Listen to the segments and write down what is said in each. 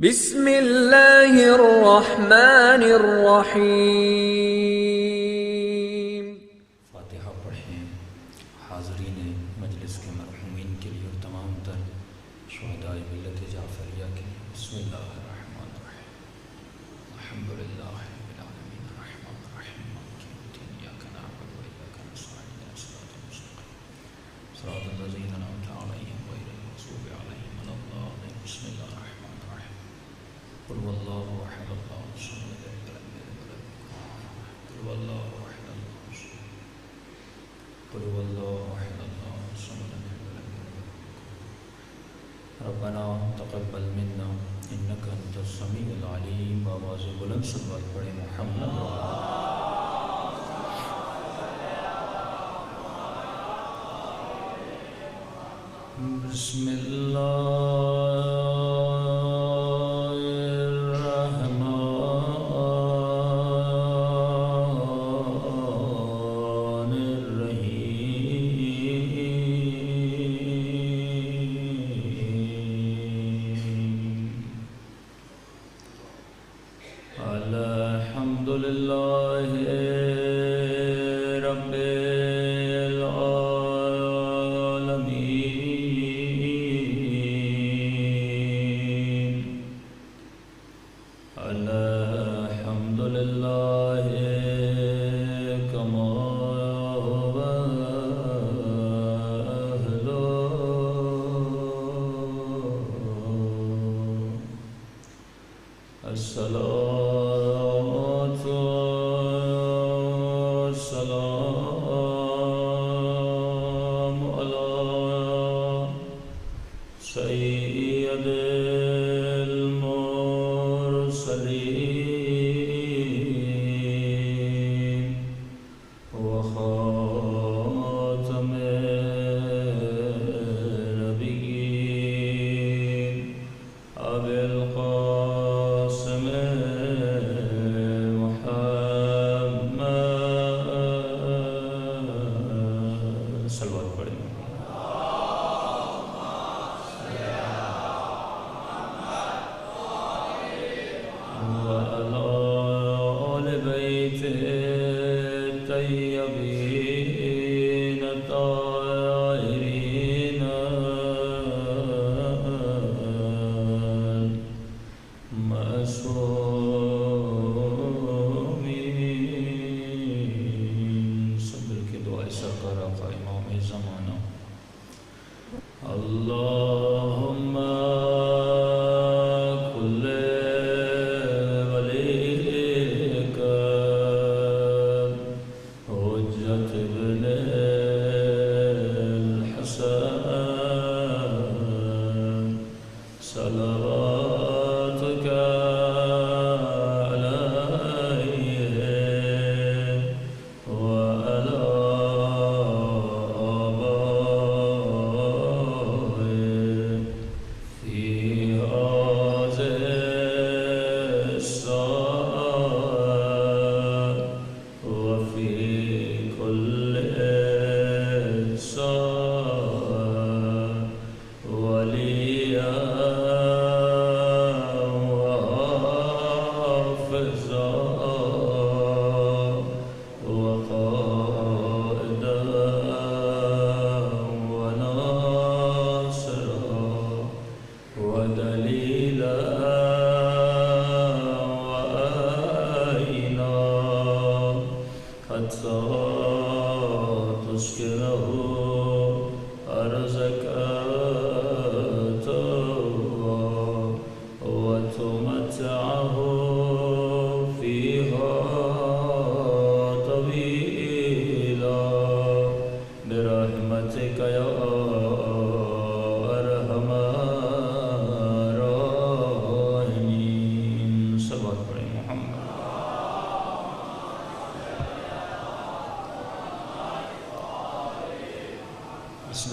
بسم اللہ الرحمن الرحیم۔ فاتحہ پڑھیں حاضرین مجلس کے مرحومین کے لیے اور تمام تر شہداء ملت جعفریہ کے لیے۔ بسم اللہ الرحمن الرحیم۔ الحمدللہ رب العالمین الرحمن الرحیم مالک یوم الدین ایاک نعبد و ایاک نستعین اهدنا الصراط المستقیم صراط الذین انعمت علیہم غیر المغضوب علیہم ولا الضالین۔ بسم اللہ الرحمن الرحیم۔ قل هو اللہ احد اللہ الصمد لم یلد ولم یولد ولم يكن له قل هو الله احد الله الصمد لم يلد ولم يولد ولم يكن له ربنا تقبل منا انك انت السميع العليم۔ آواز بلند صلوات پڑھیں محمد بسم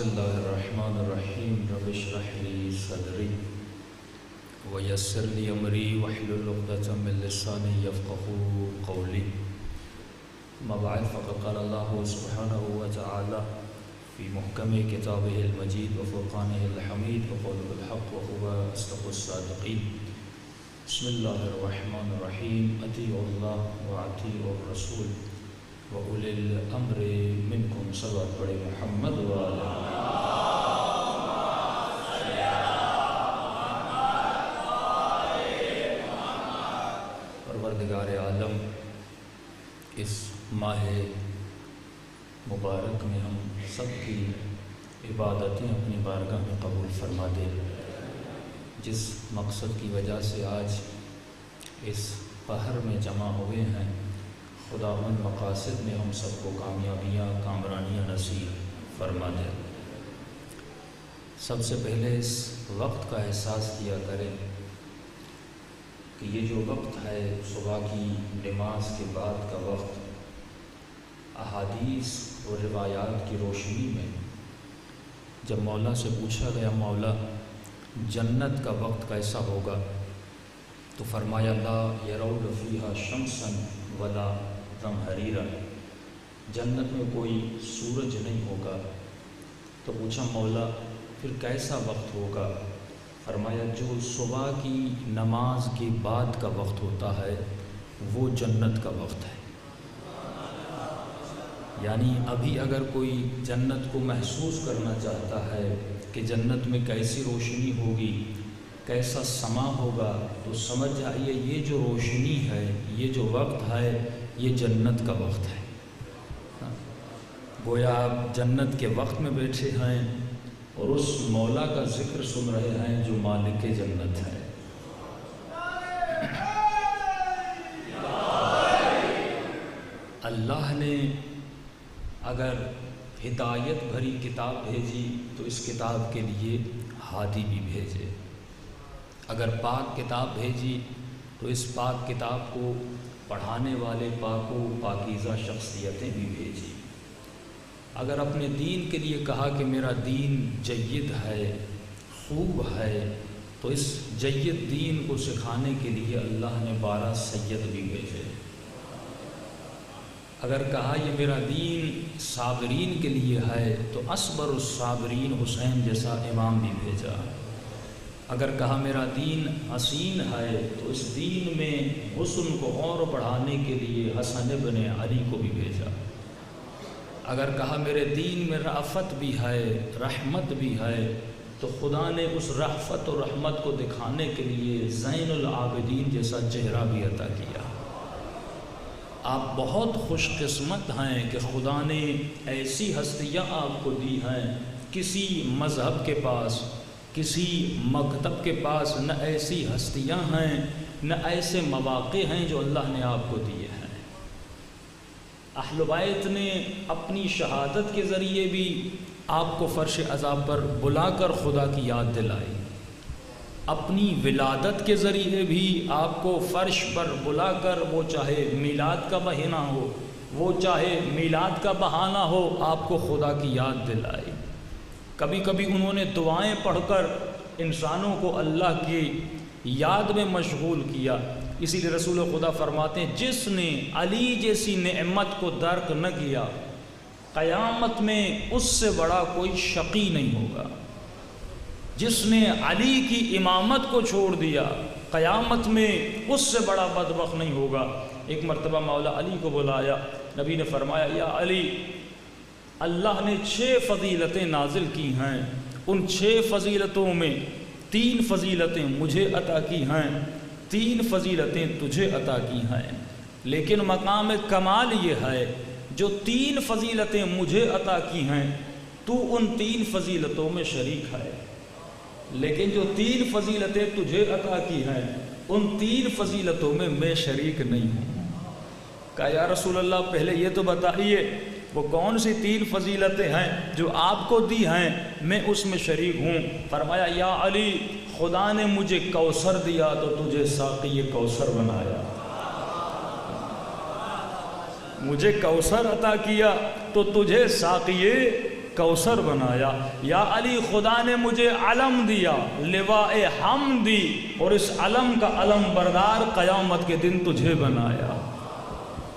اللہ الرحمن الرحیم۔ رب اشرح لی صدری ویسر لی امری واحلل عقدۃ من لسانی یفقهوا قولی۔ اما بعد فقد قال اللہ سبحانہ وتعالی في محكم كتابه المجيد وفرقانه الحميد وقوله الحق وهو أصدق الصادقين بسم اللہ الرحمن الرحیم اطیعوا اللہ واطیعوا الرسول وأولی الامر منکم صلوات پڑھے محمد وعلی پروردگار عالم، اس ماہ مبارک میں ہم سب کی عبادتیں اپنی بارگاہ میں قبول فرما دے۔ جس مقصد کی وجہ سے آج اس پہر میں جمع ہوئے ہیں، خدا ان مقاصد میں ہم سب کو کامیابیاں کامرانیاں نصیب فرما دے۔ سب سے پہلے اس وقت کا احساس کیا کریں کہ یہ جو وقت ہے صبح کی نماز کے بعد کا وقت، احادیث اور روایات کی روشنی میں جب مولا سے پوچھا گیا مولا جنت کا وقت کیسا ہوگا، تو فرمایا لا یرون فیہا شمسا ولا زمہریرا، جنت میں کوئی سورج نہیں ہوگا۔ تو پوچھا مولا پھر کیسا وقت ہوگا، فرمایا جو صبح کی نماز کے بعد کا وقت ہوتا ہے وہ جنت کا وقت ہے۔ یعنی ابھی اگر کوئی جنت کو محسوس کرنا چاہتا ہے کہ جنت میں کیسی روشنی ہوگی، کیسا سما ہوگا، تو سمجھ جائیے یہ جو روشنی ہے، یہ جو وقت ہے، یہ جنت کا وقت ہے۔ گویا آپ جنت کے وقت میں بیٹھے ہیں اور اس مولا کا ذکر سن رہے ہیں جو مالک جنت ہے۔ اللہ نے اگر ہدایت بھری کتاب بھیجی تو اس کتاب کے لیے ہادی بھی بھیجے، اگر پاک کتاب بھیجی تو اس پاک کتاب کو پڑھانے والے پاک و پاکیزہ شخصیتیں بھی بھیجی۔ اگر اپنے دین کے لیے کہا کہ میرا دین جید ہے، خوب ہے، تو اس جید دین کو سکھانے کے لیے اللہ نے 12 سید بھی بھیجے۔ اگر کہا یہ میرا دین صابرین کے لیے ہے تو اصبر الصابرین حسین جیسا امام بھی بھیجا۔ اگر کہا میرا دین حسین ہے تو اس دین میں حسن کو اور بڑھانے کے لیے حسن ابن علی کو بھی بھیجا۔ اگر کہا میرے دین میں رأفت بھی ہے، رحمت بھی ہے، تو خدا نے اس رأفت و رحمت کو دکھانے کے لیے زین العابدین جیسا چہرہ بھی عطا کیا۔ آپ بہت خوش قسمت ہیں کہ خدا نے ایسی ہستیاں آپ کو دی ہیں، کسی مذہب کے پاس، کسی مکتب کے پاس نہ ایسی ہستیاں ہیں، نہ ایسے مواقع ہیں جو اللہ نے آپ کو دیے ہیں۔ اہل بیت نے اپنی شہادت کے ذریعے بھی آپ کو فرش عذاب پر بلا کر خدا کی یاد دلائی، اپنی ولادت کے ذریعے بھی آپ کو فرش پر بلا کر، وہ چاہے میلاد کا مہینہ ہو، وہ چاہے میلاد کا بہانہ ہو، آپ کو خدا کی یاد دلائی۔ کبھی کبھی انہوں نے دعائیں پڑھ کر انسانوں کو اللہ کی یاد میں مشغول کیا۔ اسی لیے رسول خدا فرماتے ہیں جس نے علی جیسی نعمت کو درک نہ کیا، قیامت میں اس سے بڑا کوئی شقی نہیں ہوگا۔ جس نے علی کی امامت کو چھوڑ دیا، قیامت میں اس سے بڑا بدبخت نہیں ہوگا۔ ایک مرتبہ مولا علی کو بلایا، نبی نے فرمایا یا علی، اللہ نے 6 فضیلتیں نازل کی ہیں، ان 6 فضیلتوں میں 3 فضیلتیں مجھے عطا کی ہیں، 3 فضیلتیں تجھے عطا کی ہیں، لیکن مقام کمال یہ ہے جو 3 فضیلتیں مجھے عطا کی ہیں تو ان 3 فضیلتوں میں شریک ہے، لیکن جو 3 فضیلتیں تجھے عطا کی ہیں ان 3 فضیلتوں میں شریک نہیں ہوں۔ کہا یا رسول اللہ پہلے یہ تو بتائیے وہ کون سی 3 فضیلتیں ہیں جو آپ کو دی ہیں، میں اس میں شریک ہوں۔ فرمایا یا علی، خدا نے مجھے کوثر دیا تو تجھے ساقی کوثر بنایا، مجھے کوثر عطا کیا تو تجھے ساقی کوثر بنایا۔ یا علی، خدا نے مجھے علم دیا، لواء حمد دی، اور اس علم کا علم بردار قیامت کے دن تجھے بنایا۔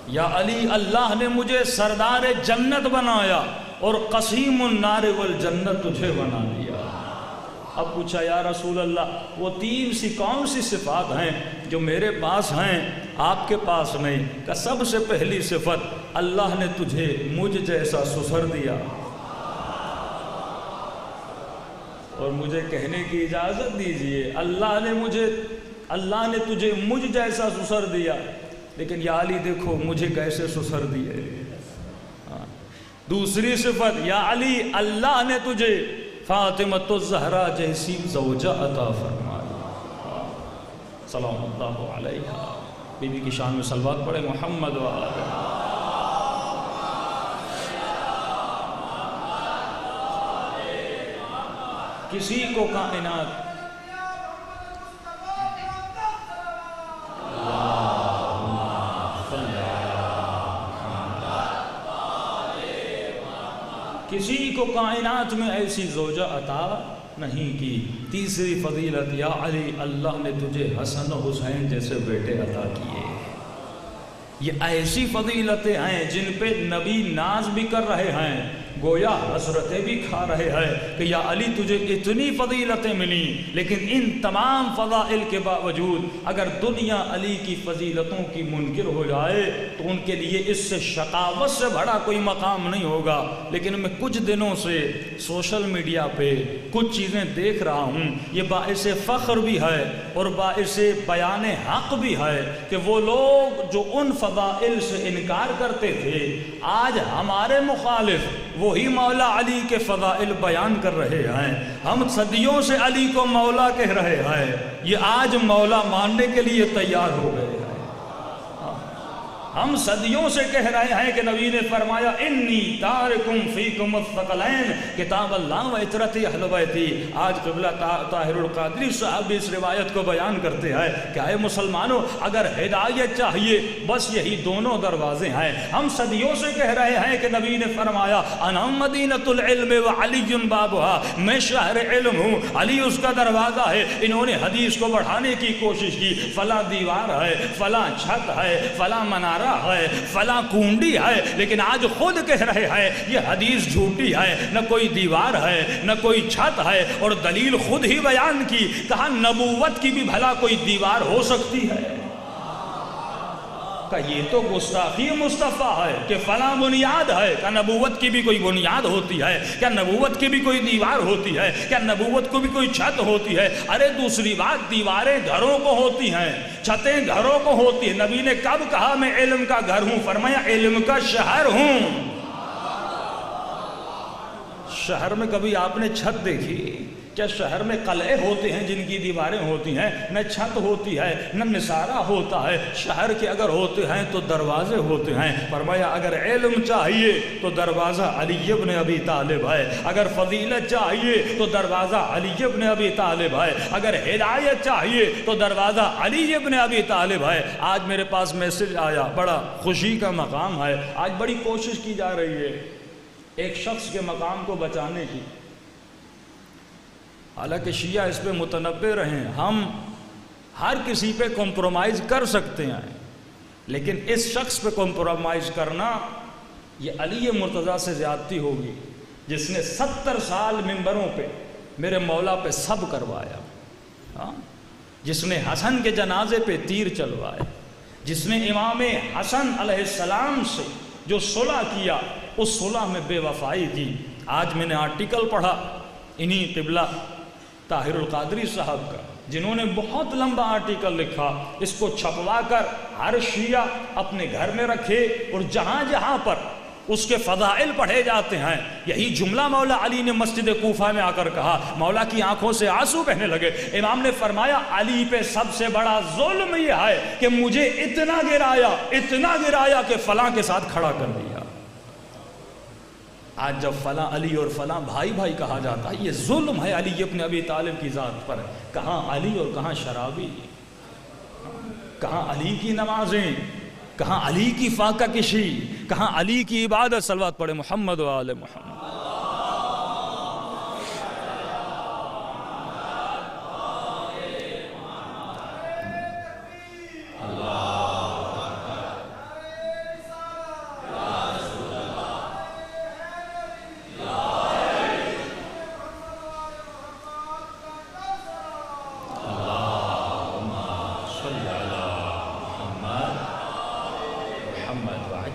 یا علی، اللہ نے مجھے سردار جنت بنایا اور قسیم النار والجنت تجھے بنا دیا۔ اب پوچھا یا رسول اللہ وہ 3 سی کون سی صفات ہیں جو میرے پاس ہیں آپ کے پاس نہیں؟ کہ سب سے پہلی صفت اللہ نے تجھے مجھ جیسا سسر دیا. اور مجھے کہنے کی اجازت دیجئے اللہ نے تجھے مجھ جیسا سسر دیا، لیکن یا علی دیکھو مجھے کیسے سسر دیے. دوسری صفت یا علی اللہ نے تجھے فاطمۃ الزہرا جیسی زوجہ عطا فرمائی. سلام اللہ علیہا. بی بی کی شان میں صلوات پڑھے محمد و آلہ. کسی کو کائنات کسی کو کائنات میں ایسی زوجہ عطا نہیں کی. تیسری فضیلت یا علی اللہ نے تجھے حسن و حسین جیسے بیٹے عطا کیے. یہ ایسی فضیلتیں ہیں جن پہ نبی ناز بھی کر رہے ہیں، گویا حسرتیں بھی کھا رہے ہیں کہ یا علی تجھے اتنی فضیلتیں ملیں، لیکن ان تمام فضائل کے باوجود اگر دنیا علی کی فضیلتوں کی منکر ہو جائے تو ان کے لیے اس سے شقاوت سے بڑا کوئی مقام نہیں ہوگا. لیکن میں کچھ دنوں سے سوشل میڈیا پہ کچھ چیزیں دیکھ رہا ہوں، یہ باعث فخر بھی ہے اور باعث بیان حق بھی ہے کہ وہ لوگ جو ان فضائل سے انکار کرتے تھے آج ہمارے مخالف وہی مولا علی کے فضائل بیان کر رہے ہیں. ہم صدیوں سے علی کو مولا کہہ رہے ہیں، یہ آج مولا ماننے کے لیے تیار ہو گئے ہیں. ہم صدیوں سے کہہ رہے ہیں کہ نبی نے فرمایا انی تارکم فیکم الثقلین کتاب اللہ و عترت اہل بیتی. آج قبلہ طاہر القادری صاحب اس روایت کو بیان کرتے ہیں کہ اے مسلمانوں اگر ہدایت چاہیے بس یہی دونوں دروازے ہیں. ہم صدیوں سے کہہ رہے ہیں کہ نبی نے فرمایا انا مدینۃ العلم وعلی بابها، میں شہر علم ہوں، علی اس کا دروازہ ہے. انہوں نے حدیث کو بڑھانے کی کوشش کی، فلاں دیوار ہے، فلاں چھت ہے، فلاں منارہ ہے، فلاں کنڈی ہے، لیکن آج خود کہہ رہے ہیں یہ حدیث جھوٹی ہے، نہ کوئی دیوار ہے نہ کوئی چھت ہے. اور دلیل خود ہی بیان کی، کہا نبوت کی بھی بھلا کوئی دیوار ہو سکتی ہے؟ کہ یہ تو گستاخی مصطفیٰ ہے کہ فلاں بنیاد ہے. کیا نبوت کی بھی کوئی بنیاد ہوتی ہے؟ کیا نبوت کی بھی کوئی دیوار ہوتی ہے؟ کیا نبوت کو بھی کوئی چھت ہوتی ہے؟ ارے دوسری بات، دیواریں گھروں کو ہوتی ہیں، چھتیں گھروں کو ہوتی ہیں. نبی نے کب کہا میں علم کا گھر ہوں؟ فرمایا علم کا شہر ہوں. شہر میں کبھی آپ نے چھت دیکھی؟ کیا شہر میں قلعے ہوتے ہیں جن کی دیواریں ہوتی ہیں؟ نہ چھت ہوتی ہے نہ نثارہ ہوتا ہے. شہر کے اگر ہوتے ہیں تو دروازے ہوتے ہیں. فرمایا اگر علم چاہیے تو دروازہ علی ابن ابی طالب ہے، اگر فضیلت چاہیے تو دروازہ علی ابن ابی طالب ہے، اگر ہدایت چاہیے تو دروازہ علی ابن ابی طالب ہے. آج میرے پاس میسج آیا، بڑا خوشی کا مقام ہے. آج بڑی کوشش کی جا رہی ہے ایک شخص کے مقام کو بچانے کی. حالانکہ شیعہ اس پہ متنبع رہے ہیں، ہم ہر کسی پہ کمپرومائز کر سکتے ہیں، لیکن اس شخص پہ کمپرومائز کرنا یہ علی مرتضیٰ سے زیادتی ہوگی جس نے 70 سال منبروں پہ میرے مولا پہ سب کروایا، جس نے حسن کے جنازے پہ تیر چلوائے، جس نے امام حسن علیہ السلام سے جو صلح کیا اس صلح میں بے وفائی کی. آج میں نے آرٹیکل پڑھا انہی قبلہ طاہر القادری صاحب کا، جنہوں نے بہت لمبا آرٹیکل لکھا. اس کو چھپوا کر ہر شیعہ اپنے گھر میں رکھے اور جہاں جہاں پر اس کے فضائل پڑھے جاتے ہیں یہی جملہ مولا علی نے مسجد کوفہ میں آ کر کہا. مولا کی آنکھوں سے آنسو بہنے لگے. امام نے فرمایا علی پہ سب سے بڑا ظلم یہ ہے کہ مجھے اتنا گرایا کہ فلاں کے ساتھ کھڑا کر دیا. آج جب فلاں علی اور فلاں بھائی بھائی کہا جاتا ہے یہ ظلم ہے علی ابن ابی طالب کی ذات پر. کہاں علی اور کہاں شرابی، کہاں علی کی نمازیں، کہاں علی کی فاقہ کشی، کہاں علی کی عبادت. صلوات پڑھے محمد و آل محمد.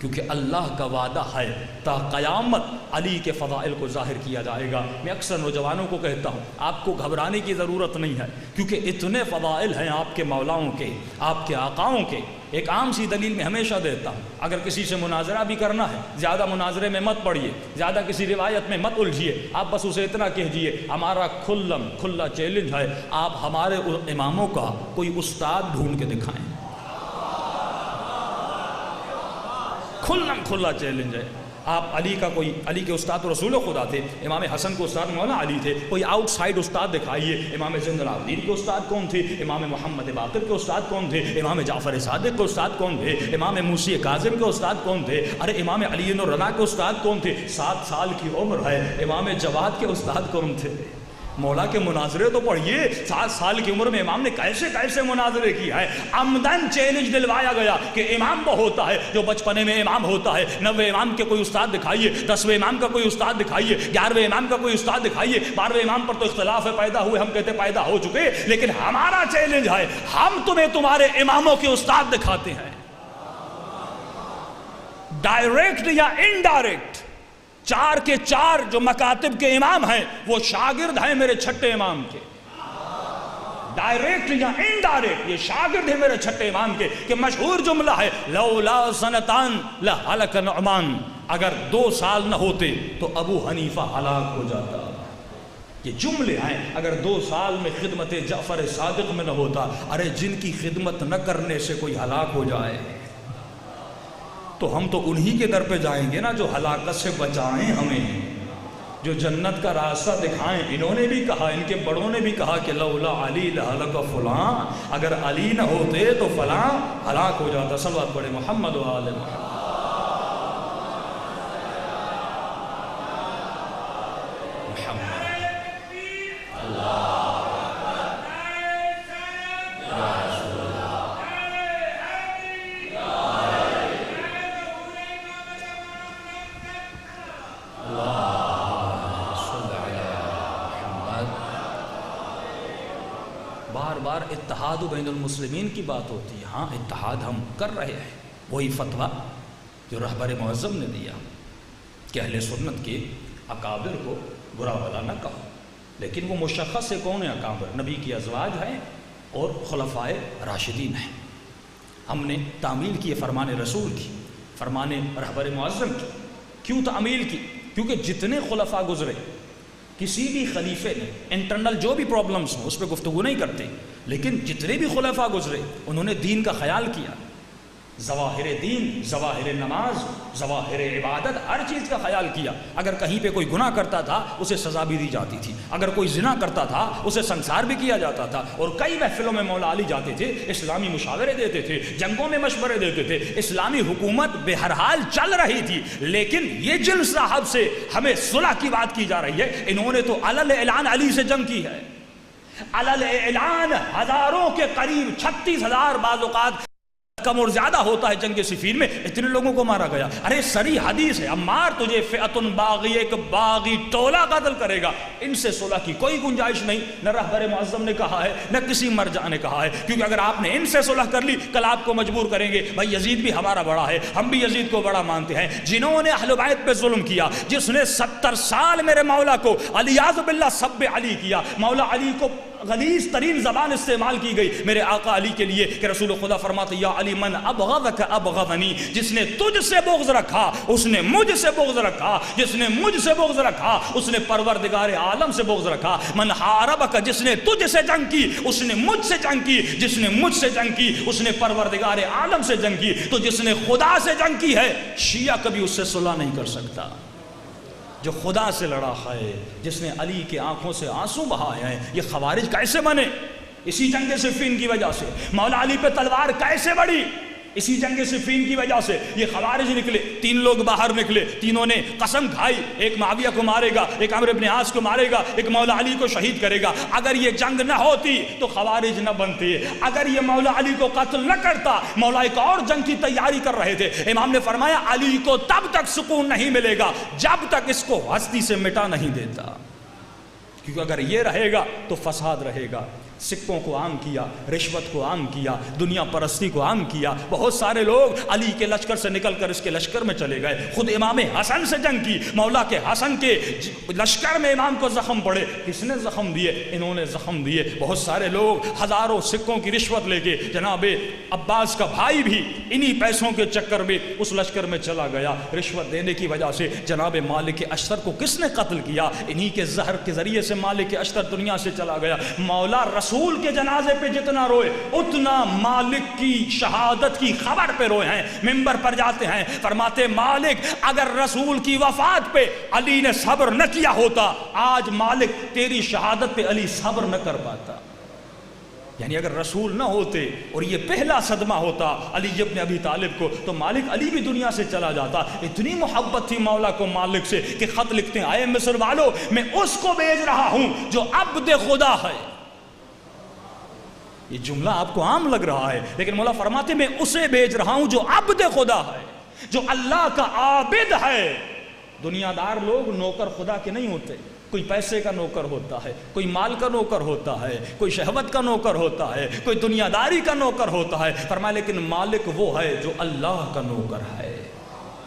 کیونکہ اللہ کا وعدہ ہے تا قیامت علی کے فضائل کو ظاہر کیا جائے گا۔ میں اکثر نوجوانوں کو کہتا ہوں آپ کو گھبرانے کی ضرورت نہیں ہے، کیونکہ اتنے فضائل ہیں آپ کے مولاؤں کے، آپ کے آقاؤں کے۔ ایک عام سی دلیل میں ہمیشہ دیتا ہوں، اگر کسی سے مناظرہ بھی کرنا ہے زیادہ مناظرے میں مت پڑیے، زیادہ کسی روایت میں مت الجھیے، آپ بس اسے اتنا کہیے ہمارا کھلا چیلنج ہے، آپ ہمارے اماموں کا کوئی استاد ڈھونڈ کے دکھائیں۔ کھلا چیلنج ہے۔ آپ علی کے استاد تو رسول خدا تھے، امام حسن کے استاد مولانا علی تھے، کوئی آؤٹ سائڈ استاد دکھائیے۔ امام زین العابدین کے استاد کون تھے؟ امام محمد باقر کے استاد کون تھے؟ امام جعفر صادق کے استاد کون تھے؟ امام موسی کاظم کے استاد کون تھے؟ ارے امام علی الرضا کے استاد کون تھے؟ 7 سال کی عمر ہے، امام جواد کے استاد کون تھے؟ مولا کے مناظرے تو پڑھیے، 7 سال کی عمر میں امام نے کیسے مناظرے کیا ہے۔ عمدن چیلنج دلوایا گیا کہ امام وہ ہوتا ہے جو بچپنے میں امام ہوتا ہے۔ 9ویں امام کے کوئی استاد دکھائیے، 10ویں امام کا کوئی استاد دکھائیے، 11ویں امام کا کوئی استاد دکھائیے۔ 12ویں امام پر تو اختلاف ہے، پیدا ہوئے، ہم کہتے پیدا ہو چکے، لیکن ہمارا چیلنج ہے ہم تمہیں تمہارے اماموں کے استاد دکھاتے ہیں، ڈائریکٹ یا انڈائریکٹ۔ 4 کے 4 جو مکاتب کے امام ہیں وہ شاگرد ہیں میرے چھٹے امام کے، ڈائریکٹ یا انڈائریکٹ یہ شاگرد ہیں میرے چھٹے امام کے۔ کہ مشہور جملہ ہے لولا سنتان لہلک نعمان، اگر 2 سال نہ ہوتے تو ابو حنیفہ ہلاک ہو جاتا۔ یہ جملے ہیں، اگر 2 سال میں خدمت جعفر صادق میں نہ ہوتا، ارے جن کی خدمت نہ کرنے سے کوئی ہلاک ہو جائے تو ہم تو انہی کے در پہ جائیں گے نا جو ہلاکت سے بچائیں ہمیں، جو جنت کا راستہ دکھائیں۔ انہوں نے بھی کہا، ان کے بڑوں نے بھی کہا کہ لولا علی لہلک فلاں، اگر علی نہ ہوتے تو فلاں ہلاک ہو جاتا۔ صلوات پڑھے محمد و آل محمد۔ بار اتحاد بین المسلمین کی بات ہوتی ہے، ہاں اتحاد ہم کر رہے ہیں۔ وہی فتویٰ جو رہبر معظم نے دیا کہ اہل سنت کے اکابر کو برا بھلا نہ کہو، لیکن وہ مشخص سے کون ہیں اکابر؟ نبی کی ازواج ہیں اور خلفائے راشدین ہیں۔ ہم نے تعمیل کی فرمان رسول کی، فرمان رہبر معظم کی۔ کیوں تعمیل کی؟ کیونکہ جتنے خلفاء گزرے کسی بھی خلیفے نے انٹرنل جو بھی پرابلمز ہوں اس پہ گفتگو نہیں کرتے، لیکن جتنے بھی خلفاء گزرے انہوں نے دین کا خیال کیا، ظواہر دین، ظواہر نماز، ظواہر عبادت، ہر چیز کا خیال کیا۔ اگر کہیں پہ کوئی گناہ کرتا تھا اسے سزا بھی دی جاتی تھی، اگر کوئی زنا کرتا تھا اسے سنسار بھی کیا جاتا تھا۔ اور کئی محفلوں میں مولا علی جاتے تھے، اسلامی مشاورے دیتے تھے، جنگوں میں مشورے دیتے تھے۔ اسلامی حکومت بہرحال چل رہی تھی، لیکن یہ جن صاحب سے ہمیں صلح کی بات کی جا رہی ہے، انہوں نے تو علل اعلان علی سے جنگ کی ہے۔ علل اعلان ہزاروں کے قریب 36,000 بعض اوقات کم اور زیادہ ہوتا ہے جنگ صفین میں، اتنے لوگوں کو مارا گیا۔ ارے سری حدیث ہے، عمار تجھے فئتن باغی، ایک باغی ٹولہ قتل کرے گا، ان سے صلح کی کوئی گنجائش نہیں۔ نہ رہبر معظم نے کہا ہے نہ کسی مرجع نے کہا ہے، کیونکہ اگر آپ نے ان سے صلح کر لی کل آپ کو مجبور کریں گے بھائی یزید بھی ہمارا بڑا ہے، ہم بھی یزید کو بڑا مانتے ہیں۔ جنہوں نے اہل بیت پہ ظلم کیا، جس نے 70 سال میرے مولا کو علیاذ باللہ سب علی کیا، مولا علی کو غلیظ ترین زبان استعمال کی گئی میرے آقا علی کے لیے کہ رسول خدا فرماتے یا علی من ابغضک ابغضنی، جس نے تجھ سے بغض رکھا اس نے مجھ سے بغض رکھا، جس نے مجھ سے بغض رکھا اس نے پروردگار عالم سے بغض رکھا۔ من حاربک، جس نے تجھ سے جنگ کی اس نے مجھ سے جنگ کی، جس نے مجھ سے جنگ کی اس نے پروردگار عالم سے جنگ کی۔ تو جس نے خدا سے جنگ کی ہے شیعہ کبھی اس سے صلح نہیں کر سکتا۔ جو خدا سے لڑا ہے، جس نے علی کے آنکھوں سے آنسو بہائے ہیں، یہ خوارج کیسے بنے؟ اسی جنگ صفین کی وجہ سے۔ مولا علی پہ تلوار کیسے بڑھی؟ اسی جنگ صفین کی وجہ سے۔ یہ خوارج نکلے، 3 لوگ باہر نکلے، تینوں نے قسم کھائی ایک معاویہ کو مارے گا، ایک عمرو بن عاص کو مارے گا، ایک مولا علی کو شہید کرے گا۔ اگر یہ جنگ نہ ہوتی تو خوارج نہ بنتے، اگر یہ مولا علی کو قتل نہ کرتا، مولا ایک اور جنگ کی تیاری کر رہے تھے۔ امام نے فرمایا علی کو تب تک سکون نہیں ملے گا جب تک اس کو ہستی سے مٹا نہیں دیتا، کیونکہ اگر یہ رہے گا تو فساد رہے گا۔ سکوں کو عام کیا، رشوت کو عام کیا، دنیا پرستی کو عام کیا. بہت سارے لوگ علی کے لشکر سے نکل کر اس کے لشکر میں چلے گئے. خود امام حسن سے جنگ کی. مولا کے حسن کے لشکر میں امام کو زخم پڑے. کس نے زخم دیے؟ انہوں نے زخم دیے. بہت سارے لوگ ہزاروں سکوں کی رشوت لے کے، جناب عباس کا بھائی بھی انہی پیسوں کے چکر میں اس لشکر میں چلا گیا. رشوت دینے کی وجہ سے جناب مالک اشتر کو کس نے قتل کیا؟ انہی کے زہر کے ذریعے سے مالک اشتر دنیا سے چلا گیا. مولا رسول کے جنازے پہ جتنا روئے اتنا مالک کی شہادت کی خبر پہ روئے ہیں. منبر پر جاتے ہیں، فرماتے مالک اگر رسول کی وفات پہ علی نے صبر نہ کیا ہوتا، آج مالک تیری شہادت پہ علی صبر نہ کر پاتا. یعنی اگر رسول نہ ہوتے اور یہ پہلا صدمہ ہوتا علی ابن ابی طالب کو، تو مالک علی بھی دنیا سے چلا جاتا. اتنی محبت تھی مولا کو مالک سے کہ خط لکھتے ہیں، آئے مصر والو میں اس کو بھیج رہا ہوں جو عبد خدا ہے. یہ جملہ آپ کو عام لگ رہا ہے، لیکن مولا فرماتے میں اسے بھیج رہا ہوں جو عبد خدا ہے، جو اللہ کا عابد ہے. دنیا دار لوگ نوکر خدا کے نہیں ہوتے. کوئی پیسے کا نوکر ہوتا ہے، کوئی مال کا نوکر ہوتا ہے، کوئی شہوت کا نوکر ہوتا ہے، کوئی دنیا داری کا نوکر ہوتا ہے. فرمایا لیکن مالک وہ ہے جو اللہ کا نوکر ہے،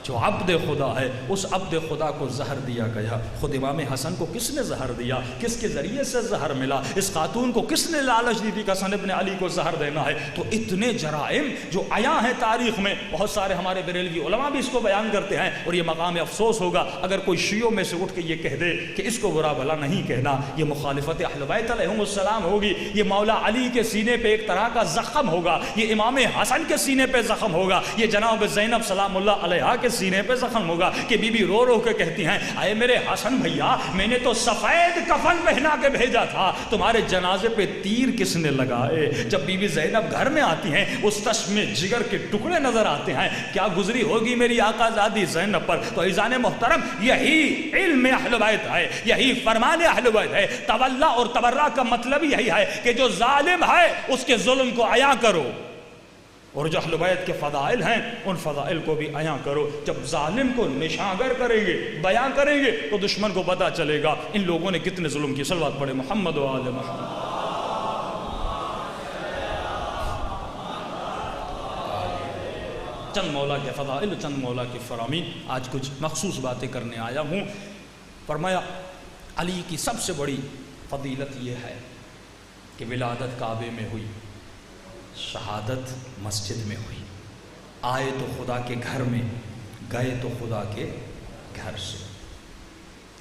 جو عبد خدا ہے. اس عبد خدا کو زہر دیا گیا. خود امام حسن کو کس نے زہر دیا؟ کس کے ذریعے سے زہر ملا؟ اس خاتون کو کس نے لالچ دی تھی کہ حسن ابن علی کو زہر دینا ہے؟ تو اتنے جرائم جو عیاں ہیں تاریخ میں، بہت سارے ہمارے بریلوی علماء بھی اس کو بیان کرتے ہیں. اور یہ مقام افسوس ہوگا اگر کوئی شیعوں میں سے اٹھ کے یہ کہہ دے کہ اس کو برا بھلا نہیں کہنا. یہ مخالفت اہل بیت علیہم السلام ہوگی. یہ مولا علی کے سینے پہ ایک طرح کا زخم ہوگا. یہ امام حسن کے سینے پہ زخم ہوگا. یہ جناب زینب سلام اللہ علیہا کے سینے پہ زخم ہوگا کہ بی بی رو رو کے کہتی ہیں اے میرے حسن بھیا، میں نے تو سفید کفن پہنا کے بھیجا تھا، تمہارے جنازے پہ تیر کس نے لگائے؟ جب بی بی زینب گھر میں آتی ہیں اس چشم جگر کے ٹکڑے نظر آتے ہیں. کیا گزری ہوگی میری آقا زادی زینب پر؟ تو عزیزان محترم، یہی علم اہل بیت ہے، یہی فرمان اہل بیت ہے. تولا اور تبرہ کا مطلب یہی ہے کہ جو ظالم ہے اس کے ظلم کو عیاں کرو، اور جو اہل بیت کے فضائل ہیں ان فضائل کو بھی عیاں کرو. جب ظالم کو نشانگر کریں گے، بیاں کریں گے، تو دشمن کو پتہ چلے گا ان لوگوں نے کتنے ظلم کی. صلوات پڑھے محمد و آل محمد. چند مولا کے فضائل، چند مولا کے فرامین، آج کچھ مخصوص باتیں کرنے آیا ہوں. فرمایا علی کی سب سے بڑی فضیلت یہ ہے کہ ولادت کعبے میں ہوئی، شہادت مسجد میں ہوئی. آئے تو خدا کے گھر میں، گئے تو خدا کے گھر سے.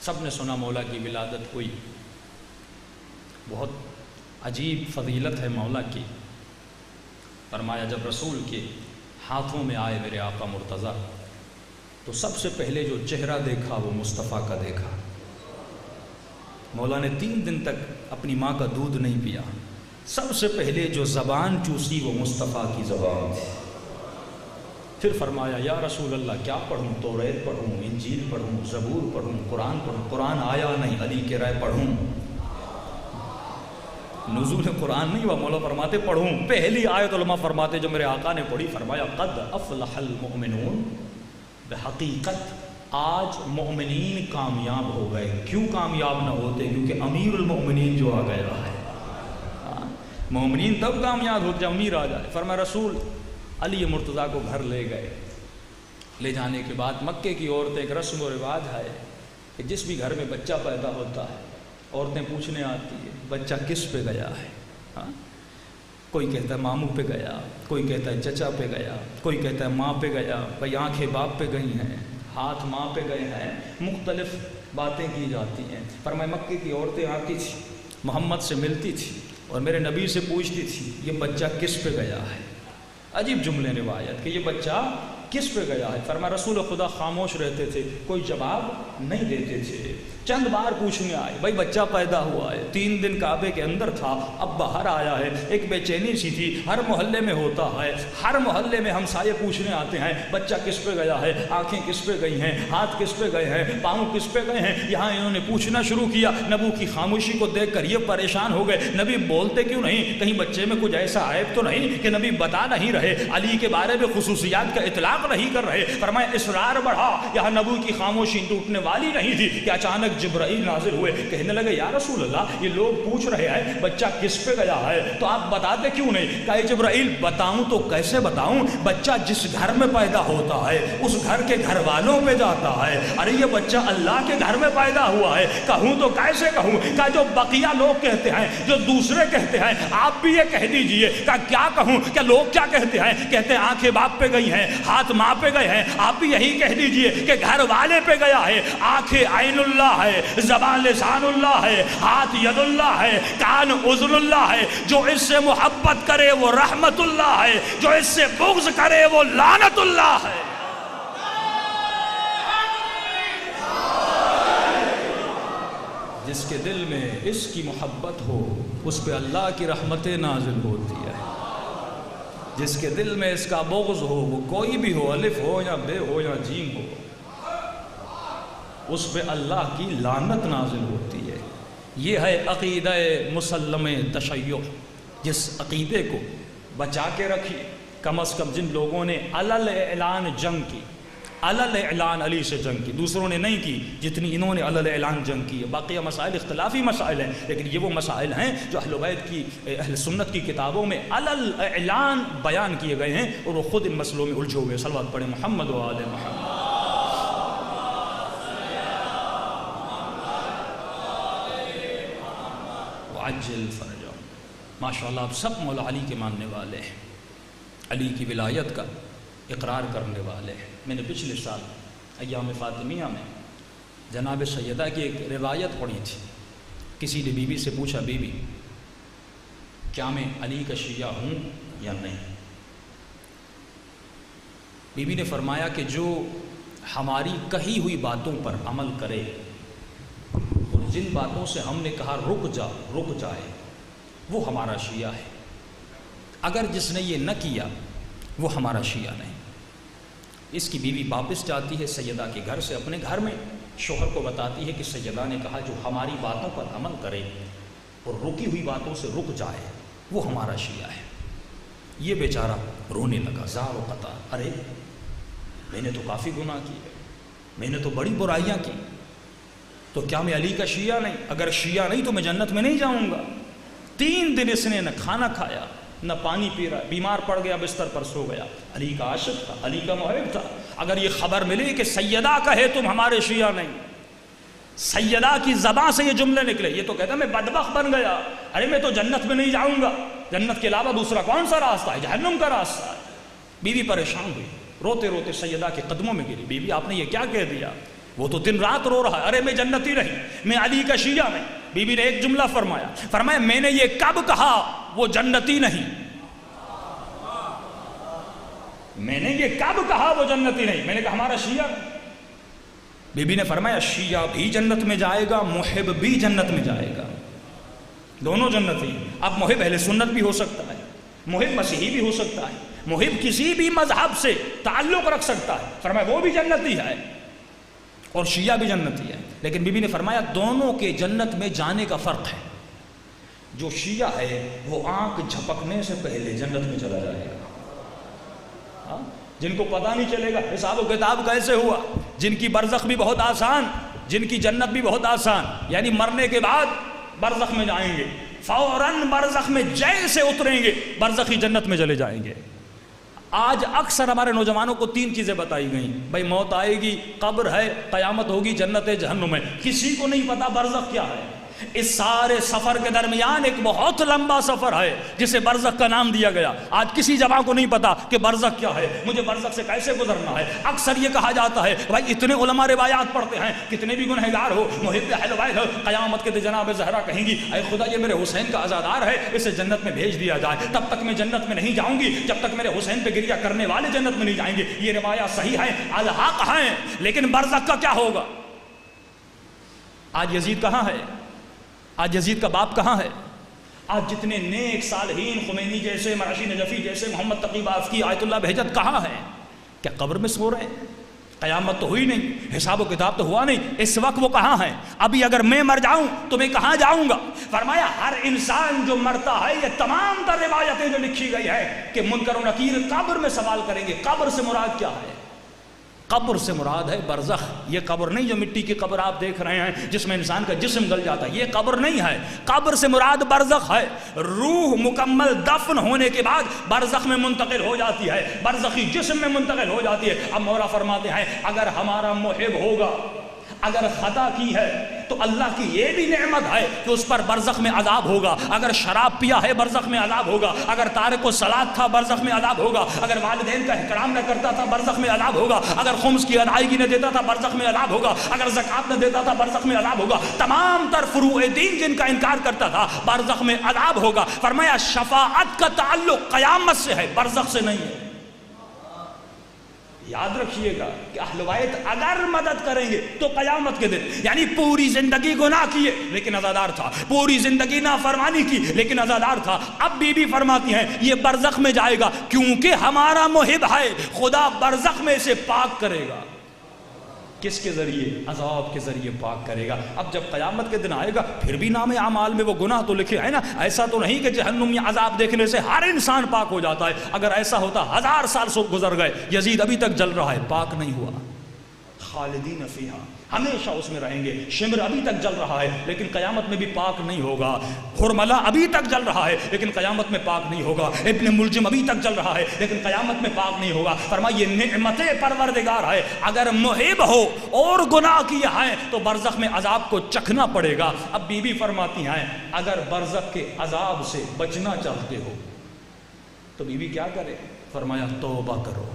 سب نے سنا مولا کی ولادت ہوئی. بہت عجیب فضیلت ہے مولا کی. فرمایا جب رسول کے ہاتھوں میں آئے میرے آقا مرتضیٰ، تو سب سے پہلے جو چہرہ دیکھا وہ مصطفیٰ کا دیکھا. مولا نے 3 دن تک اپنی ماں کا دودھ نہیں پیا. سب سے پہلے جو زبان چوسی وہ مصطفیٰ کی زبان تھی. پھر فرمایا یا رسول اللہ کیا پڑھوں؟ توریت پڑھوں، انجیل پڑھوں، زبور پڑھوں، قرآن پڑھوں؟ قرآن آیا نہیں، علی کے رائے پڑھوں. نزول قرآن نہیں ہوا، مولا فرماتے پڑھوں. پہلی آیت علماء فرماتے جو میرے آقا نے پڑھی، فرمایا قد افلح المؤمنون. بحقیقت آج مومنین کامیاب ہو گئے. کیوں کامیاب نہ ہوتے؟ کیونکہ امیر المؤمنین جو آ گیا ہے. مومنین تب کامیاب ہوتے جب امیر آ جائے. فرمایا رسول علی مرتضیٰ کو گھر لے گئے. لے جانے کے بعد مکے کی عورتیں ایک رسم و رواج ہے کہ جس بھی گھر میں بچہ پیدا ہوتا ہے عورتیں پوچھنے آتی ہیں بچہ کس پہ گیا ہے. کوئی کہتا ہے ماموں پہ گیا، کوئی کہتا ہے چچا پہ گیا، کوئی کہتا ہے ماں پہ گیا. بھئی آنکھیں باپ پہ گئی ہیں، ہاتھ ماں پہ گئے ہیں، مختلف باتیں کی جاتی ہیں. فرمایا مکے کی عورتیں آتی تھی، محمد سے ملتی تھی اور میرے نبی سے پوچھتی تھی یہ بچہ کس پہ گیا ہے. عجیب جملے روایت کہ یہ بچہ کس پہ گیا ہے. فرمایا رسول خدا خاموش رہتے تھے، کوئی جواب نہیں دیتے تھے. چند بار پوچھنے آئے بھائی بچہ پیدا ہوا ہے. 3 دن کعبے کے اندر تھا، اب باہر آیا ہے. ایک بے چینی سی تھی، ہر محلے میں ہوتا ہے، ہر محلے میں ہمسائے پوچھنے آتے ہیں بچہ کس پہ گیا ہے، آنکھیں کس پہ گئی ہیں، ہاتھ کس پہ گئے ہیں، پاؤں کس پہ گئے ہیں. یہاں انہوں نے پوچھنا شروع کیا. نبی کی خاموشی کو دیکھ کر یہ پریشان ہو گئے، نبی بولتے کیوں نہیں؟ کہیں بچے میں کچھ ایسا عیب تو نہیں کہ نبی بتا نہیں رہے؟ علی کے بارے میں خصوصیات کا اطلاق مذاق نہیں کر رہے. فرمایا اسرار بڑھا, یہاں نبی کی خاموشی ٹوٹنے والی نہیں تھی کہ اچانک جبرائیل نازل ہوئے. کہنے لگے یا رسول اللہ, یہ لوگ پوچھ رہے ہیں بچہ کس پہ گیا ہے, تو آپ بتاتے کیوں نہیں؟ کہا جبرائیل بتاؤں تو کیسے بتاؤں, بچہ جس گھر میں پیدا ہوتا ہے اس گھر کے گھر والوں پہ جاتا ہے. ارے یہ بچہ اللہ کے گھر میں پیدا ہوا ہے, کہوں تو کیسے کہوں؟ کہا جو بقیہ لوگ کہتے ہیں, جو دوسرے کہتے ہیں, آپ بھی یہ کہہ دیجئے. کہا کیا کہوں, کہ لوگ کیا کہتے ہیں؟ کہتے ہیں آنکھیں باپ پہ گئی ہیں, ہاتھ ماں پہ گئے ہیں. آپ بھی یہی کہہ دیجئے کہ گھر والے پہ گیا ہے. آنکھیں عین اللہ ہے, زبان لسان اللہ ہے, ہاتھ ید اللہ ہے, کان اذن اللہ ہے. جو اس سے محبت کرے وہ رحمت اللہ ہے, جو اس سے بغض کرے وہ لعنت اللہ ہے. جس کے دل میں اس کی محبت ہو اس پہ اللہ کی رحمتیں نازل ہوتی ہے. جس کے دل میں اس کا بغض ہو, وہ کوئی بھی ہو, الف ہو یا بے ہو یا جیم ہو, اس پہ اللہ کی لعنت نازل ہوتی ہے. یہ ہے عقیدہ مسلم تشیع. جس عقیدے کو بچا کے رکھیے. کم از کم جن لوگوں نے علل اعلان جنگ کی, علل اعلان علی سے جنگ کی, دوسروں نے نہیں کی جتنی انہوں نے علل اعلان جنگ کی ہے. باقی مسائل اختلافی مسائل ہیں, لیکن یہ وہ مسائل ہیں جو اہل بیت کی, اہل سنت کی کتابوں میں علل اعلان بیان کیے گئے ہیں, اور وہ خود ان مسئلوں میں الجھے ہوئے. صلوات پڑھیں محمد و آل محمد. وعجل فرجہ. ماشاءاللہ آپ سب مولا علی کے ماننے والے ہیں, علی کی ولایت کا اقرار کرنے والے ہیں. میں نے پچھلے سال ایام فاطمیہ میں جناب سیدہ کی ایک روایت پڑھی تھی. کسی نے بی بی سے پوچھا, بی بی کیا میں علی کا شیعہ ہوں یا نہیں؟ بی بی نے فرمایا کہ جو ہماری کہی ہوئی باتوں پر عمل کرے اور جن باتوں سے ہم نے کہا رک جائے وہ ہمارا شیعہ ہے. اگر جس نے یہ نہ کیا وہ ہمارا شیعہ نہیں. اس کی بیوی واپس جاتی ہے سیدہ کے گھر سے اپنے گھر میں, شوہر کو بتاتی ہے کہ سیدہ نے کہا جو ہماری باتوں پر عمل کرے اور رکی ہوئی باتوں سے رک جائے وہ ہمارا شیعہ ہے. یہ بیچارہ رونے لگا, زار و قطع. ارے میں نے تو کافی گناہ کیے, میں نے تو بڑی برائیاں کی, تو کیا میں علی کا شیعہ نہیں؟ اگر شیعہ نہیں تو میں جنت میں نہیں جاؤں گا. 3 دن اس نے نہ کھانا کھایا نہ پانی پی رہا, بیمار پڑ گیا, بستر پر سو گیا. علی کا عاشق تھا, علی کا محب تھا. اگر یہ خبر ملی کہ سیدہ کہے تم ہمارے شیعہ نہیں, سیدہ کی زبان سے یہ جملے نکلے, یہ تو کہتا میں بدبخت بن گیا. ارے میں تو جنت میں نہیں جاؤں گا, جنت کے علاوہ دوسرا کون سا راستہ ہے؟ جہنم کا راستہ ہے. بیوی پریشان ہوئی, روتے روتے سیدہ کے قدموں میں گری. بیوی آپ نے یہ کیا کہہ دیا؟ وہ تو دن رات رو رہا ہے, ارے میں جنتی نہیں, میں علی کا شیعہ نہیں. بیوی نے ایک جملہ فرمایا میں نے یہ کب کہا وہ جنتی نہیں؟ میں نے یہ کب کہا وہ جنتی نہیں؟ میں نے کہا ہمارا شیعہ. بیوی نے فرمایا شیعہ بھی جنت میں جائے گا, محب بھی جنت میں جائے گا, دونوں جنتی. اب محب اہل سنت بھی ہو سکتا ہے, محب مسیحی بھی ہو سکتا ہے, محب کسی بھی مذہب سے تعلق رکھ سکتا ہے. فرمایا وہ بھی جنتی ہے اور شیعہ بھی جنتی ہے. لیکن بی بی نے فرمایا دونوں کے جنت میں جانے کا فرق ہے. جو شیعہ ہے وہ آنکھ جھپکنے سے پہلے جنت میں چلا جائے گا. جن کو پتہ نہیں چلے گا حساب و کتاب کیسے ہوا, جن کی برزخ بھی بہت آسان, جن کی جنت بھی بہت آسان, یعنی مرنے کے بعد برزخ میں جائیں گے, فوراً برزخ میں جیسے اتریں گے برزخی جنت میں چلے جائیں گے. آج اکثر ہمارے نوجوانوں کو 3 چیزیں بتائی گئیں, بھائی موت آئے گی, قبر ہے, قیامت ہوگی, جنت ہے, جہنم ہے. کسی کو نہیں پتا برزخ کیا ہے. اس سارے سفر کے درمیان ایک بہت لمبا سفر ہے جسے برزخ کا نام دیا گیا. آج کسی جوان کو نہیں پتا کہ برزخ کیا ہے, مجھے برزخ سے کیسے گزرنا ہے. اکثر یہ کہا جاتا ہے بھائی اتنے علماء روایات پڑھتے ہیں, کتنے بھی گنہگار ہو, محب اہل بیت ہو, قیامت کے دن جناب زہرا کہیں گی اے خدا یہ میرے حسین کا عزادار ہے, اسے جنت میں بھیج دیا جائے. تب تک میں جنت میں نہیں جاؤں گی جب تک میرے حسین پہ گریہ کرنے والے جنت میں نہیں جائیں گے. یہ روایات صحیح ہیں, الحق ہیں, لیکن برزخ کا کیا ہوگا؟ آج یزید کہاں ہے؟ آج یزید کا باپ کہاں ہے؟ آج جتنے نیک صالحین خمینی جیسے, مراشی نجفی جیسے, محمد تقی بافقی, آیت اللہ بہجت کہاں ہیں؟ کیا قبر میں سو رہے ہیں؟ قیامت تو ہوئی نہیں، حساب و کتاب تو ہوا نہیں، اس وقت وہ کہاں ہیں؟ ابھی اگر میں مر جاؤں تو میں کہاں جاؤں گا؟ فرمایا ہر انسان جو مرتا ہے، یہ تمام تر روایتیں جو لکھی گئی ہے کہ منکر و نکیر قبر میں سوال کریں گے۔ قبر سے مراد کیا ہے؟ قبر سے مراد ہے برزخ۔ یہ قبر نہیں جو مٹی کی قبر آپ دیکھ رہے ہیں جس میں انسان کا جسم گل جاتا ہے، یہ قبر نہیں ہے۔ قبر سے مراد برزخ ہے۔ روح مکمل دفن ہونے کے بعد برزخ میں منتقل ہو جاتی ہے، برزخی جسم میں منتقل ہو جاتی ہے۔ اب مولا فرماتے ہیں اگر ہمارا محب ہوگا، اگر خطا کی ہے تو اللہ کی یہ بھی نعمت ہے کہ اس پر برزخ میں عذاب ہوگا۔ اگر شراب پیا ہے برزخ میں عذاب ہوگا، اگر تارک الصلاۃ تھا برزخ میں عذاب ہوگا، اگر والدین کا احترام نہ کرتا تھا برزخ میں عذاب ہوگا، اگر خمس کی ادائیگی نہ دیتا تھا برزخ میں عذاب ہوگا، اگر زکوٰۃ نہ دیتا تھا برزخ میں عذاب ہوگا، تمام تر فروع دین جن کا انکار کرتا تھا برزخ میں عذاب ہوگا۔ فرمایا شفاعت کا تعلق قیامت سے ہے، برزخ سے نہیں ہے۔ یاد رکھیے گا کہ اہل بیت اگر مدد کریں گے تو قیامت کے دن، یعنی پوری زندگی گناہ کیے لیکن عزادار تھا، پوری زندگی نافرمانی کی لیکن عزادار تھا، اب بی بی فرماتی ہیں یہ برزخ میں جائے گا کیونکہ ہمارا محب ہے، خدا برزخ میں اسے پاک کرے گا۔ کس کے ذریعے؟ عذاب کے ذریعے پاک کرے گا۔ اب جب قیامت کے دن آئے گا پھر بھی نام اعمال میں وہ گناہ تو لکھے ہیں نا، ایسا تو نہیں کہ جہنم میں عذاب دیکھنے سے ہر انسان پاک ہو جاتا ہے۔ اگر ایسا ہوتا 1000 سال سے گزر گئے، یزید ابھی تک جل رہا ہے، پاک نہیں ہوا۔ خالدین فیہا، ہمیشہ اس میں رہیں گے۔ شمر ابھی تک جل رہا ہے لیکن قیامت میں بھی پاک نہیں ہوگا۔ ہرملہ ابھی تک جل رہا ہے لیکن قیامت میں پاک نہیں ہوگا۔ ابن ملجم ابھی تک جل رہا ہے لیکن قیامت میں پاک نہیں ہوگا۔ فرمایا یہ نعمت پروردگار ہے، اگر محب ہو اور گناہ کیے ہیں تو برزخ میں عذاب کو چکھنا پڑے گا۔ اب بی بی فرماتی ہیں اگر برزخ کے عذاب سے بچنا چاہتے ہو تو بی بی کیا کرے؟ فرمایا توبہ کرو،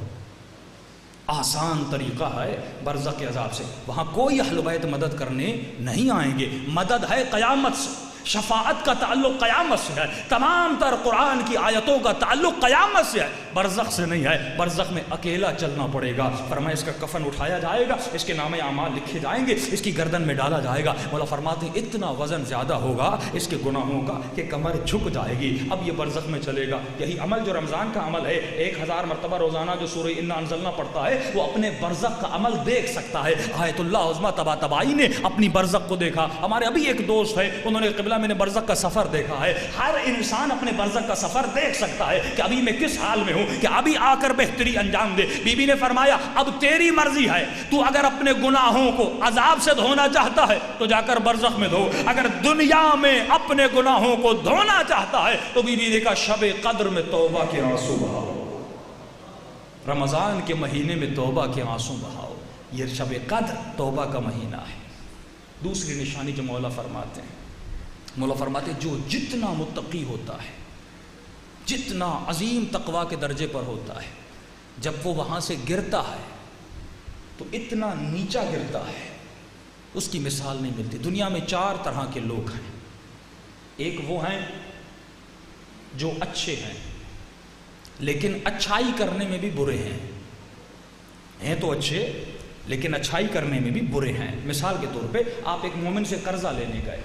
آسان طریقہ ہے برزخ کے عذاب سے۔ وہاں کوئی اہل بیت مدد کرنے نہیں آئیں گے، مدد ہے قیامت سے، شفاعت کا تعلق قیامت سے ہے، تمام تر قرآن کی آیتوں کا تعلق قیامت سے ہے، برزخ سے نہیں ہے۔ برزخ میں اکیلا چلنا پڑے گا۔ فرمایا اس کا کفن اٹھایا جائے گا، اس کے نام اعمال لکھے جائیں گے، اس کی گردن میں ڈالا جائے گا۔ مولا فرماتے ہیں اتنا وزن زیادہ ہوگا اس کے گناہوں کا کہ کمر جھک جائے گی۔ اب یہ برزخ میں چلے گا۔ یہی عمل جو رمضان کا عمل ہے، 1000 مرتبہ روزانہ جو سورہ انا انزلنا پڑتا ہے، وہ اپنے برزخ کا عمل دیکھ سکتا ہے۔ آیت اللہ عظمہ طباطبائی نے اپنی برزخ کو دیکھا۔ ہمارے ابھی ایک دوست ہے، انہوں نے قبلہ میں نے برزخ کا سفر دیکھا ہے۔ ہر انسان اپنے برزخ کا سفر دیکھ سکتا ہے کہ ابھی میں کس حال میں ہوں، کہ ابھی آ کر بہتری انجام دے۔ بی بی نے فرمایا اب تیری مرضی ہے، تو اگر اپنے گناہوں کو عذاب سے دھونا چاہتا ہے تو جا کر برزخ میں دھو، اگر دنیا میں اپنے گناہوں کو دھونا چاہتا ہے تو بی بی نے کہا شب قدر میں توبہ کے آنسو بہاؤ، رمضان کے مہینے میں توبہ کے آنسو بہاؤ۔ یہ شب قدر توبہ کا مہینہ ہے۔ دوسری نشانی جو مولا فرماتے ہیں، مولا فرماتے ہیں جو جتنا متقی ہوتا ہے، جتنا عظیم تقوی کے درجے پر ہوتا ہے، جب وہ وہاں سے گرتا ہے تو اتنا نیچا گرتا ہے اس کی مثال نہیں ملتی۔ دنیا میں 4 طرح کے لوگ ہیں۔ ایک وہ ہیں جو اچھے ہیں لیکن اچھائی کرنے میں بھی برے ہیں تو اچھے لیکن اچھائی کرنے میں بھی برے ہیں۔ مثال کے طور پہ آپ ایک مومن سے قرضہ لینے گئے،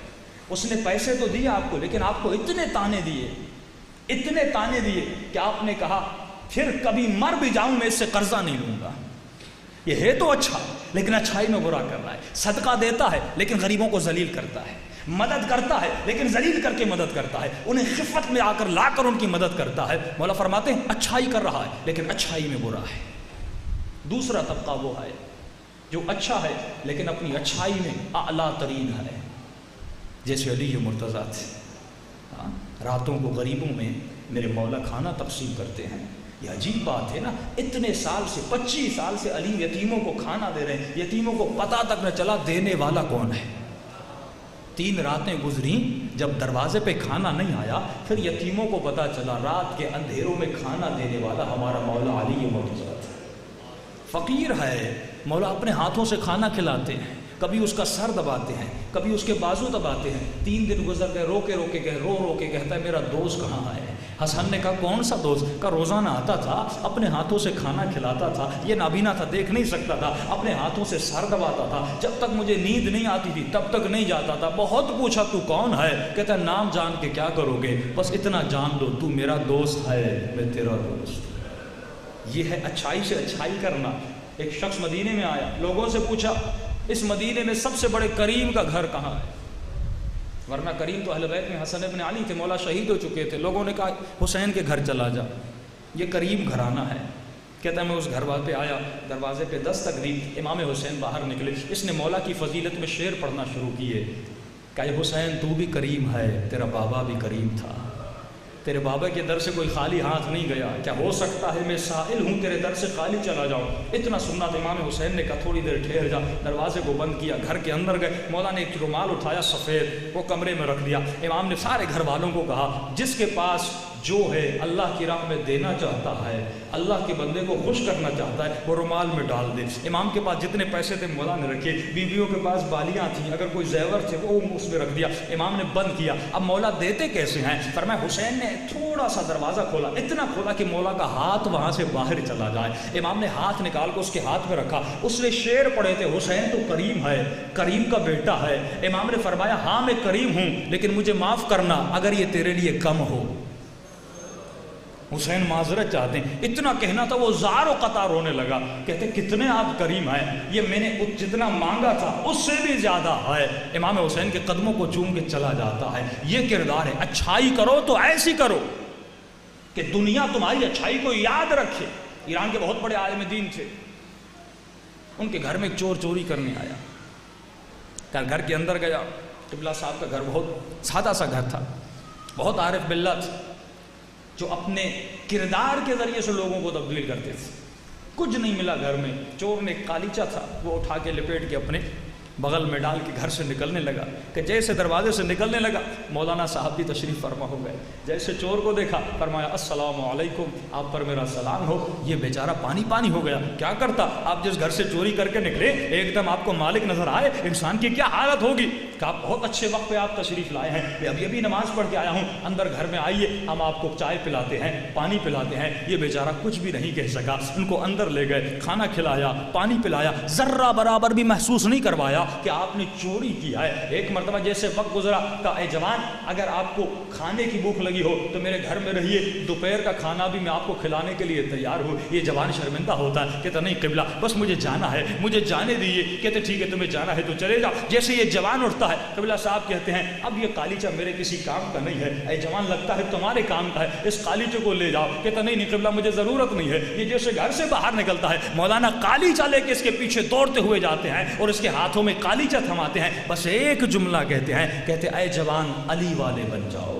اس نے پیسے تو دیے آپ کو لیکن آپ کو اتنے تانے دیے کہ آپ نے کہا پھر کبھی مر بھی جاؤں میں اس سے قرضہ نہیں لوں گا۔ یہ ہے تو اچھا لیکن اچھائی میں برا کر رہا ہے۔ صدقہ دیتا ہے لیکن غریبوں کو ذلیل کرتا ہے، مدد کرتا ہے لیکن ذلیل کر کے مدد کرتا ہے، انہیں خفت میں آ کر لا کر ان کی مدد کرتا ہے۔ مولا فرماتے ہیں اچھائی کر رہا ہے لیکن اچھائی میں برا ہے۔ دوسرا طبقہ وہ ہے جو اچھا ہے لیکن اپنی اچھائی میں اعلیٰ ترین ہے، جیسے علی مرتضیٰ تھے۔ راتوں کو غریبوں میں میرے مولا کھانا تقسیم کرتے ہیں۔ یہ عجیب بات ہے نا، اتنے سال سے 25 سال سے علی یتیموں کو کھانا دے رہے ہیں، یتیموں کو پتہ تک نہ چلا دینے والا کون ہے۔ 3 راتیں گزریں، جب دروازے پہ کھانا نہیں آیا پھر یتیموں کو پتہ چلا رات کے اندھیروں میں کھانا دینے والا ہمارا مولا علی مرتضیٰ تھا۔ فقیر ہے، مولا اپنے ہاتھوں سے کھانا کھلاتے ہیں، کبھی اس کا سر دباتے ہیں، کبھی اس کے بازو دباتے ہیں۔ 3 دن گزر گئے، رو کے کہتا ہے میرا دوست کہاں ہے؟ حسن نے کہا کون سا دوست؟ کا روزانہ آتا تھا، اپنے ہاتھوں سے کھانا کھلاتا تھا، یہ نابینا تھا، دیکھ نہیں سکتا تھا، اپنے ہاتھوں سے سر دباتا تھا، جب تک مجھے نیند نہیں آتی تھی تب تک نہیں جاتا تھا۔ بہت پوچھا تو کون ہے؟ کہتا ہے نام جان کے کیا کرو گے، بس اتنا جان لو تو میرا دوست ہے، میں تیرا دوست۔ یہ ہے اچھائی سے اچھائی کرنا۔ ایک شخص مدینے میں آیا، لوگوں سے پوچھا اس مدینے میں سب سے بڑے کریم کا گھر کہاں ہے؟ ورنہ کریم تو اہل بیت میں حسن ابن علی تھے، مولا شہید ہو چکے تھے. لوگوں نے کہا حسین کے گھر چلا جا، یہ کریم گھرانہ ہے. کہتا ہے میں اس گھر پہ آیا، دروازے پہ دستک دی، امام حسین باہر نکلے. اس نے مولا کی فضیلت میں شعر پڑھنا شروع کیے. کہ حسین تو بھی کریم ہے، تیرا بابا بھی کریم تھا، تیرے بابا کے در سے کوئی خالی ہاتھ نہیں گیا. کیا ہو سکتا ہے میں سائل ہوں تیرے در سے خالی چلا جاؤں؟ اتنا سننا تھا. امام حسین نے کہا تھوڑی دیر ٹھہر جا. دروازے کو بند کیا، گھر کے اندر گئے. مولا نے ایک رومال اٹھایا سفید، وہ کمرے میں رکھ دیا. امام نے سارے گھر والوں کو کہا جس کے پاس جو ہے اللہ کی راہ میں دینا چاہتا ہے، اللہ کے بندے کو خوش کرنا چاہتا ہے، وہ رومال میں ڈال دے. امام کے پاس جتنے پیسے تھے مولا نے رکھے، بیویوں کے پاس بالیاں تھیں، اگر کوئی زیور تھے وہ اس میں رکھ دیا. امام نے بند کیا. اب مولا دیتے کیسے ہیں؟ فرمایا حسین نے تھوڑا سا دروازہ کھولا، اتنا کھولا کہ مولا کا ہاتھ وہاں سے باہر چلا جائے. امام نے ہاتھ نکال کے اس کے ہاتھ میں رکھا. اس نے شعر پڑھے تھے حسین تو کریم ہے، کریم کا بیٹا ہے. امام نے فرمایا ہاں میں کریم ہوں، لیکن مجھے معاف کرنا اگر یہ تیرے لیے کم ہو. حسین معذرت چاہتے ہیں. اتنا کہنا تھا وہ زار و قطع رونے لگا. کہتے کتنے آپ کریم ہیں، یہ میں نے جتنا مانگا تھا اس سے بھی زیادہ ہے. امام حسین کے قدموں کو چوم کے چلا جاتا ہے. یہ کردار ہے. اچھائی کرو تو ایسی کرو کہ دنیا تمہاری اچھائی کو یاد رکھے. ایران کے بہت بڑے عالم دین تھے، ان کے گھر میں ایک چور چوری کرنے آیا. گھر کے اندر گیا. قبلہ صاحب کا گھر بہت سادہ سا گھر تھا، بہت عارف باللہ تھا، جو اپنے کردار کے ذریعے سے لوگوں کو تبدیل کرتے تھے. کچھ نہیں ملا گھر میں. چور نے ایک قالیچہ تھا، وہ اٹھا کے لپیٹ کے اپنے بغل میں ڈال کے گھر سے نکلنے لگا. کہ جیسے دروازے سے نکلنے لگا مولانا صاحب بھی تشریف فرما ہو گئے. جیسے چور کو دیکھا فرمایا السلام علیکم، آپ پر میرا سلام ہو. یہ بیچارہ پانی پانی ہو گیا. کیا کرتا؟ آپ جس گھر سے چوری کر کے نکلے ایک دم آپ کو مالک نظر آئے، انسان کی کیا حالت ہوگی. کہ بہت اچھے وقت پہ آپ تشریف لائے ہیں، میں ابھی ابھی نماز پڑھ کے آیا ہوں، اندر گھر میں آئیے، ہم آپ کو چائے پلاتے ہیں، پانی پلاتے ہیں. یہ بیچارہ کچھ بھی نہیں کہہ سکا. ان کو اندر لے گئے، کھانا کھلایا، پانی پلایا، ذرہ برابر بھی محسوس نہیں کروایا کہ آپ نے چوری کیا ہے. ایک مرتبہ جیسے وقت گزرا کہا اے جوان اگر آپ کو کھانے کی بھوک لگی ہو تو میرے گھر میں رہیے، دوپہر کا کھانا بھی میں آپ کو کھلانے کے لیے تیار ہوں. یہ جوان شرمندہ ہوتا ہے، کہتا نہیں قبلہ بس مجھے جانا ہے، مجھے جانے دیجیے. کہتے ٹھیک ہے تمہیں جانا ہے تو چلے جاؤ. جیسے یہ جوان اٹھتا ہے قبلہ صاحب کہتے ہیں اب یہ قالیچہ میرے کسی کام کا نہیں ہے، اے جوان لگتا ہے تمہارے کام کا ہے، اس قالیچے کو لے جاؤ. کہتا نہیں نہیں قبلہ مجھے ضرورت نہیں ہے. یہ جیسے گھر سے باہر نکلتا ہے مولانا قالیچہ لے کے اس کے پیچھے دوڑتے ہوئے جاتے ہیں اور اس کے ہاتھوں میں قالیچہ تھماتے ہیں. بس ایک جملہ کہتے ہیں، کہتے اے جوان علی والے بن جاؤ،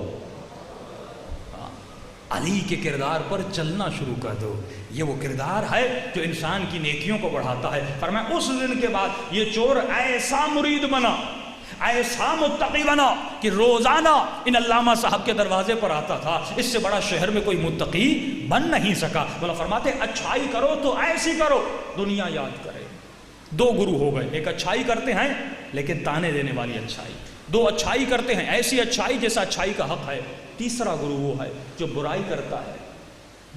علی کے کردار پر چلنا شروع کر دو. یہ وہ کردار ہے جو انسان کی نیکیوں کو بڑھاتا ہے. فرمایا اس دن کے بعد یہ چور ایسا مرید بنا، ایسا متقی بنا کہ روزانہ ان علامہ صاحب کے دروازے پر آتا تھا. اس سے بڑا شہر میں کوئی متقی بن نہیں سکا. مولا فرماتے اچھائی کرو تو ایسی کرو دنیا یاد کرے. دو گرو ہو گئے، ایک اچھائی کرتے ہیں لیکن تانے دینے والی اچھائی، دو اچھائی کرتے ہیں ایسی اچھائی جیسا اچھائی کا حق ہے. تیسرا گرو وہ ہے جو برائی کرتا ہے،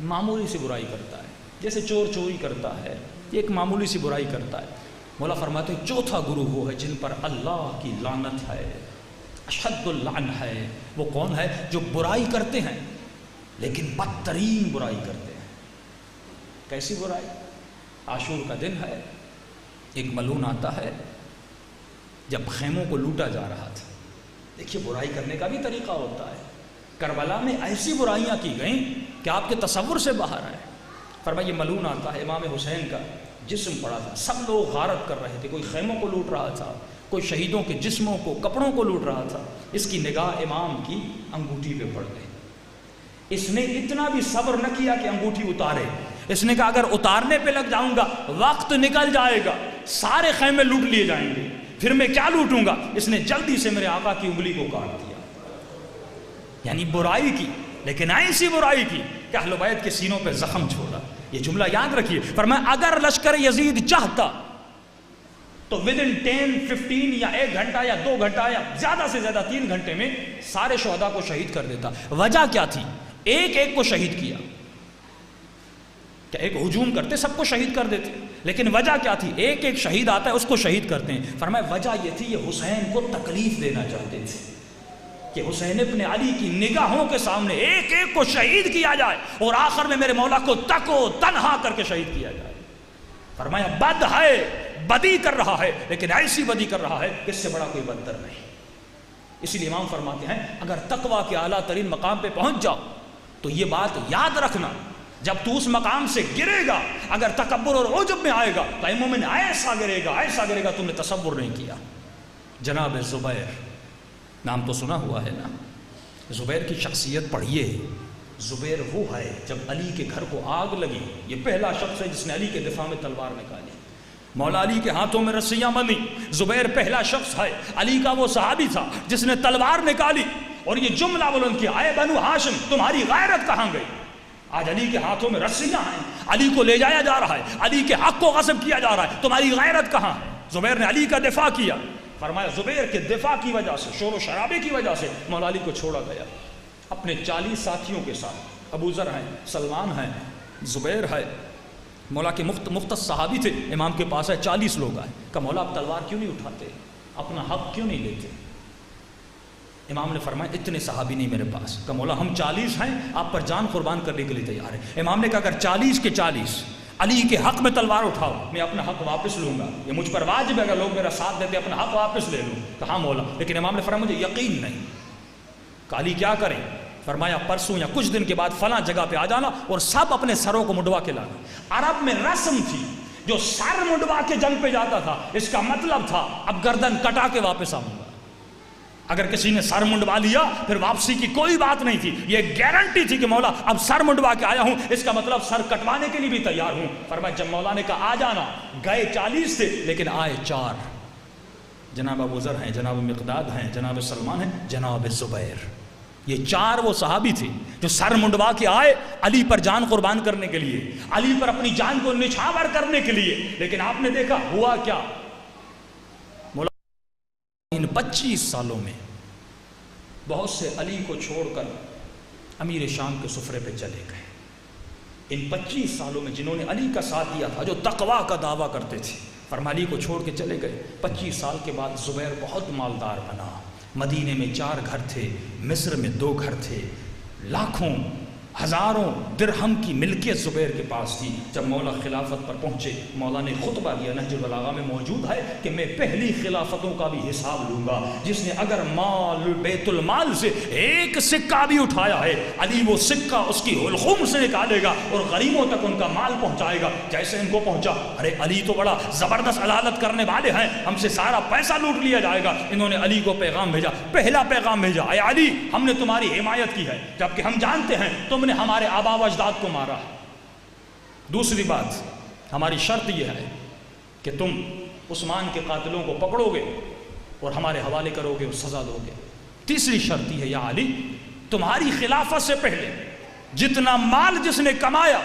معمولی سی برائی کرتا ہے، جیسے چور چوری کرتا ہے، ایک معمولی سی برائی کرتا ہے. مولا فرماتے ہیں چوتھا گرو وہ ہے جن پر اللہ کی لعنت ہے، اشد اللعن ہے. وہ کون ہے؟ جو برائی کرتے ہیں لیکن بدترین برائی کرتے ہیں. کیسی برائی؟ عاشور کا دن ہے، ایک ملعون آتا ہے جب خیموں کو لوٹا جا رہا تھا. دیکھیے برائی کرنے کا بھی طریقہ ہوتا ہے. کربلا میں ایسی برائیاں کی گئیں کہ آپ کے تصور سے باہر آئے. فرمایا یہ ملعون آتا ہے، امام حسین کا جسم پڑا تھا، سب لوگ غارت کر رہے تھے، کوئی خیموں کو لوٹ رہا تھا، کوئی شہیدوں کے جسموں کو کپڑوں کو لوٹ رہا تھا. اس کی نگاہ امام کی انگوٹھی پہ پڑ گئی. اس نے اتنا بھی صبر نہ کیا کہ انگوٹھی اتارے. اس نے کہا اگر اتارنے پہ لگ جاؤں گا وقت نکل جائے گا، سارے خیمے لوٹ لیے جائیں گے، پھر میں کیا لوٹوں گا. اس نے جلدی سے میرے آقا کی انگلی کو کاٹ دیا. یعنی برائی کی، لیکن ایسی برائی کی کہ اہل بیت کے سینوں پہ زخم چھوڑا. یہ جملہ یاد رکھیے. فرمایا اگر لشکر یزید چاہتا تو ودن 10-15 یا 1 گھنٹہ یا 2 گھنٹہ یا زیادہ سے زیادہ 3 گھنٹے میں سارے شہداء کو شہید کر دیتا. وجہ کیا تھی؟ ایک ایک کو شہید کیا. کہ ایک ہجوم کرتے سب کو شہید کر دیتے، لیکن وجہ کیا تھی؟ ایک ایک شہید آتا ہے اس کو شہید کرتے ہیں. فرمایا وجہ یہ تھی یہ حسین کو تکلیف دینا چاہتے تھے کہ حسین ابن علی کی نگاہوں کے سامنے ایک ایک کو شہید کیا جائے اور آخر میں میرے مولا کو تک و تنہا کر کے شہید کیا جائے. فرمایا بد ہے، بدی کر رہا ہے، لیکن ایسی بدی کر رہا ہے کہ اس سے بڑا کوئی بدتر نہیں۔ اسی لیے امام فرماتے ہیں اگر تقویٰ کے اعلیٰ ترین مقام پہ پہنچ جاؤ تو یہ بات یاد رکھنا، جب تو اس مقام سے گرے گا، اگر تکبر اور عجب میں آئے گا تو اے مومن ایسا گرے گا تم نے تصور نہیں کیا۔ جناب زبیر، نام تو سنا ہوا ہے نا، زبیر کی شخصیت پڑھیے۔ زبیر وہ ہے جب علی کے گھر کو آگ لگی، یہ پہلا شخص ہے جس نے علی کے دفاع میں تلوار نکالی، مولا علی کے ہاتھوں میں رسیاں بندھی، زبیر پہلا شخص ہے، علی کا وہ صحابی تھا جس نے تلوار نکالی اور یہ جملہ بلند کیا، اے بنو ہاشم تمہاری غیرت کہاں گئی؟ آج علی کے ہاتھوں میں رسیاں ہیں، علی کو لے جایا جا رہا ہے، علی کے حق کو غصب کیا جا رہا ہے، تمہاری غیرت کہاں ہے؟ زبیر نے علی کا دفاع کیا۔ فرمایا زبیر کے دفاع کی وجہ سے، شور و شرابے کی وجہ سے مولا علی کو چھوڑا گیا۔ اپنے 40 ساتھیوں کے ساتھ، ابو ذر ہیں، سلمان ہیں، زبیر ہے، مولا کے مختص صحابی تھے، امام کے پاس ہے 40 لوگ آئے، کہ مولا آپ تلوار کیوں نہیں اٹھاتے، اپنا حق کیوں نہیں لیتے؟ امام نے فرمایا اتنے صحابی نہیں میرے پاس، کہ مولا ہم 40 ہیں، آپ پر جان قربان کرنے کے لیے تیار ہیں۔ امام نے کہا اگر 40 کے 40 علی کے حق میں تلوار اٹھاؤ میں اپنا حق واپس لوں گا، یہ مجھ پر واجب ہے، اگر لوگ میرا ساتھ دیتے اپنا حق واپس لے لوں۔ کہا مولا، لیکن امام نے فرمایا مجھے یقین نہیں۔ کہ علی کیا کریں؟ فرمایا پرسوں یا کچھ دن کے بعد فلاں جگہ پہ آ جانا اور سب اپنے سروں کو منڈوا کے لانا۔ عرب میں رسم تھی، جو سر منڈوا کے جنگ پہ جاتا تھا اس کا مطلب تھا اب گردن کٹا کے واپس آؤں گا۔ اگر کسی نے سر منڈوا لیا پھر واپسی کی کوئی بات نہیں تھی، یہ گارنٹی تھی کہ مولا اب سر منڈوا کے آیا ہوں، اس کا مطلب سر کٹوانے کے لیے بھی تیار ہوں۔ فرمایا جب مولا نے کہا آ جانا، گئے 40 تھے لیکن آئے 4، جناب ابو ذر ہیں، جناب مقداد ہیں، جناب سلمان ہیں، جناب زبیر، یہ 4 وہ صحابی تھے جو سر منڈوا کے آئے علی پر جان قربان کرنے کے لیے، علی پر اپنی جان کو نچھاور کرنے کے لیے۔ لیکن آپ نے دیکھا ہوا کیا؟ مولا ان 25 سالوں میں بہت سے علی کو چھوڑ کر امیر شام کے سفرے پہ چلے گئے۔ ان 25 سالوں میں جنہوں نے علی کا ساتھ دیا تھا، جو تقویٰ کا دعویٰ کرتے تھے، فرمایا علی کو چھوڑ کے چلے گئے۔ 25 سال کے بعد زبیر بہت مالدار بنا، مدینے میں 4 گھر تھے، مصر میں 2 گھر تھے، لاکھوں ہزاروں درہم کی ملکیت زبیر کے پاس تھی۔ جب مولا خلافت پر پہنچے، مولا نے خطبہ دیا، نہج البلاغہ میں موجود ہے کہ میں پہلی خلافتوں کا بھی حساب لوں گا، جس نے اگر مال بیت المال سے 1 سکہ بھی اٹھایا ہے، علی وہ سکہ اس کی حلقوم سے نکالے گا اور غریبوں تک ان کا مال پہنچائے گا جیسے ان کو پہنچا۔ ارے علی تو بڑا زبردست عدالت کرنے والے ہیں، ہم سے سارا پیسہ لوٹ لیا جائے گا۔ انہوں نے علی کو پیغام بھیجا، پہلا پیغام بھیجا، اے علی ہم نے تمہاری حمایت کی ہے، جبکہ ہم جانتے ہیں تم نے ہمارے آبا و اجداد کو مارا۔ دوسری بات، ہماری شرط یہ ہے کہ تم عثمان کے قاتلوں کو پکڑو گے اور ہمارے حوالے کرو گے اور سزا دو گے۔ تیسری شرط یہ ہے یا علی تمہاری خلافت سے پہلے جتنا مال جس نے کمایا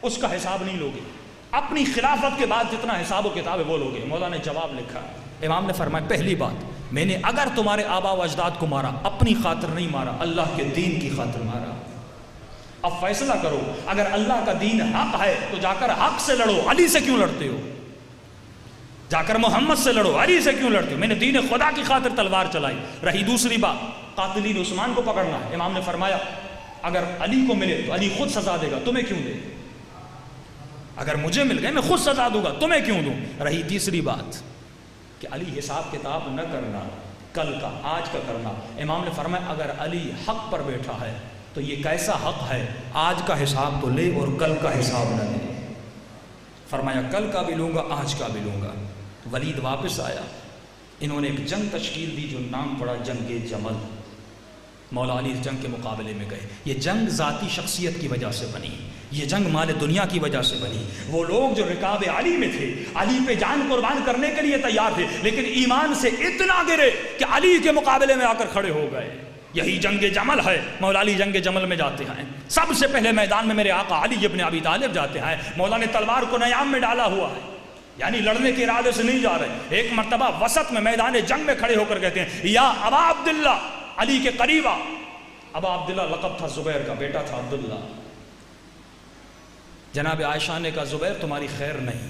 اس کا حساب نہیں لوگے، اپنی خلافت کے بعد جتنا حساب و کتاب ہے وہ لوگے۔ مولا نے جواب لکھا، امام نے فرمایا پہلی بات میں نے اگر تمہارے آبا و اجداد کو مارا اپنی خاطر نہیں مارا، اللہ کے دین کی خاطر مارا۔ اب فیصلہ کرو، اگر اللہ کا دین حق ہے تو جا کر حق سے لڑو، علی سے کیوں لڑتے ہو؟ جا کر محمد سے لڑو، علی سے کیوں لڑتے ہو؟ میں نے دین خدا کی خاطر تلوار چلائی۔ رہی دوسری بات، قاتلین عثمان کو پکڑنا ہے، امام نے فرمایا اگر علی کو ملے تو علی خود سزا دے گا، تمہیں کیوں دے؟ اگر مجھے مل گئے میں خود سزا دوں گا، تمہیں کیوں دوں؟ رہی تیسری بات کہ علی حساب کتاب نہ کرنا، کل کا آج کا کرنا۔ امام نے فرمایا اگر علی حق پر بیٹھا ہے تو یہ کیسا حق ہے، آج کا حساب تو لے اور کل کا حساب نہ لے۔ فرمایا کل کا بھی لوں گا، آج کا بھی لوں گا۔ ولید واپس آیا، انہوں نے ایک جنگ تشکیل دی جو نام پڑا جنگ جمل۔ مولا علی اس جنگ کے مقابلے میں گئے۔ یہ جنگ ذاتی شخصیت کی وجہ سے بنی، یہ جنگ مال دنیا کی وجہ سے بنی۔ وہ لوگ جو رکاب علی میں تھے، علی پہ جان قربان کرنے کے لیے تیار تھے، لیکن ایمان سے اتنا گرے کہ علی کے مقابلے میں آ کر کھڑے ہو گئے۔ یہی جنگ جمل ہے۔ مولا علی جنگ جمل میں جاتے ہیں، سب سے پہلے میدان میں میرے آقا علی ابن ابی طالب جاتے ہیں۔ مولا نے تلوار کو نیام میں ڈالا ہوا ہے، یعنی لڑنے کے ارادے سے نہیں جا رہے۔ ایک مرتبہ وسط میں میدان جنگ میں کھڑے ہو کر کہتے ہیں یا ابا عبداللہ، علی کے قریب آ۔ ابا عبداللہ لقب تھا زبیر کا، بیٹا تھا عبداللہ۔ جناب عائشہ نے کہا زبیر تمہاری خیر نہیں،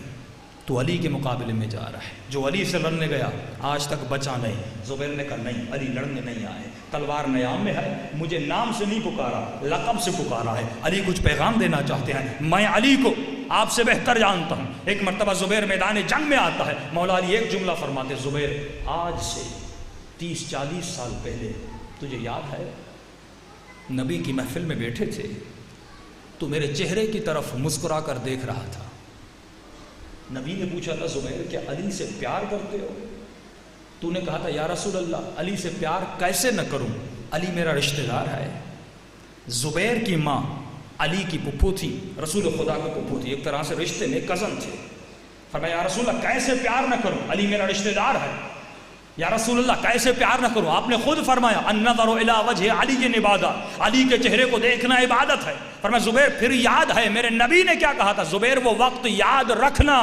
تو علی کے مقابلے میں جا رہا ہے، جو علی سے لڑنے گیا آج تک بچا نہیں۔ زبیر نے کہا نہیں، علی لڑنے نہیں آئے، تلوار نیام میں ہے، مجھے نام سے نہیں پکارا، لقب سے پکارا ہے، علی کچھ پیغام دینا چاہتے ہیں، میں علی کو آپ سے بہتر جانتا ہوں۔ ایک مرتبہ زبیر میدان جنگ میں آتا ہے، مولا علی ایک جملہ فرماتے، زبیر آج سے 30-40 سال پہلے تجھے یاد ہے نبی کی محفل میں بیٹھے تھے، تو میرے چہرے کی طرف مسکرا کر دیکھ رہا تھا۔ نبی نے پوچھا تھا زبیر کیا علی سے پیار کرتے ہو؟ تو نے کہا تھا یا رسول اللہ علی سے پیار کیسے نہ کروں، علی میرا رشتہ دار ہے۔ زبیر کی ماں علی کی پھپھو تھی، رسول خدا کی پھپھو تھی، ایک طرح سے رشتے میں کزن تھے۔ فرمایا یا رسول اللہ کیسے پیار نہ کروں، علی میرا رشتہ دار ہے۔ یا رسول اللہ کیسے پیار نہ کروں، آپ نے خود فرمایا النظر الی وجہ علی عبادت، علی کے چہرے کو دیکھنا عبادت ہے۔ فرمایا زبیر پھر یاد ہے میرے نبی نے کیا کہا تھا، زبیر وہ وقت یاد رکھنا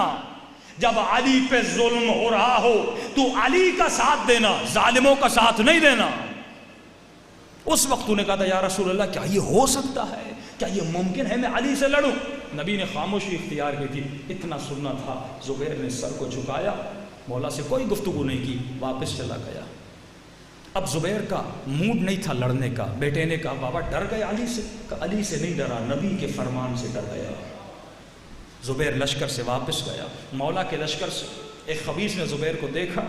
جب علی پہ ظلم ہو رہا ہو تو علی کا ساتھ دینا، ظالموں کا ساتھ نہیں دینا۔ اس وقت تو نے کہا تھا یا رسول اللہ کیا یہ ہو سکتا ہے، کیا یہ ممکن ہے میں علی سے لڑوں؟ نبی نے خاموشی اختیار کی تھی، اتنا سننا تھا۔ زبیر نے سر کو جھکایا، مولا سے کوئی گفتگو نہیں کی، واپس چلا گیا۔ اب زبیر کا موڈ نہیں تھا لڑنے کا۔ بیٹے نے کہا بابا ڈر گئے علی سے؟ علی سے نہیں ڈرا، نبی کے فرمان سے ڈر گیا۔ زبیر لشکر سے واپس گیا، مولا کے لشکر سے ایک خبیث نے زبیر کو دیکھا،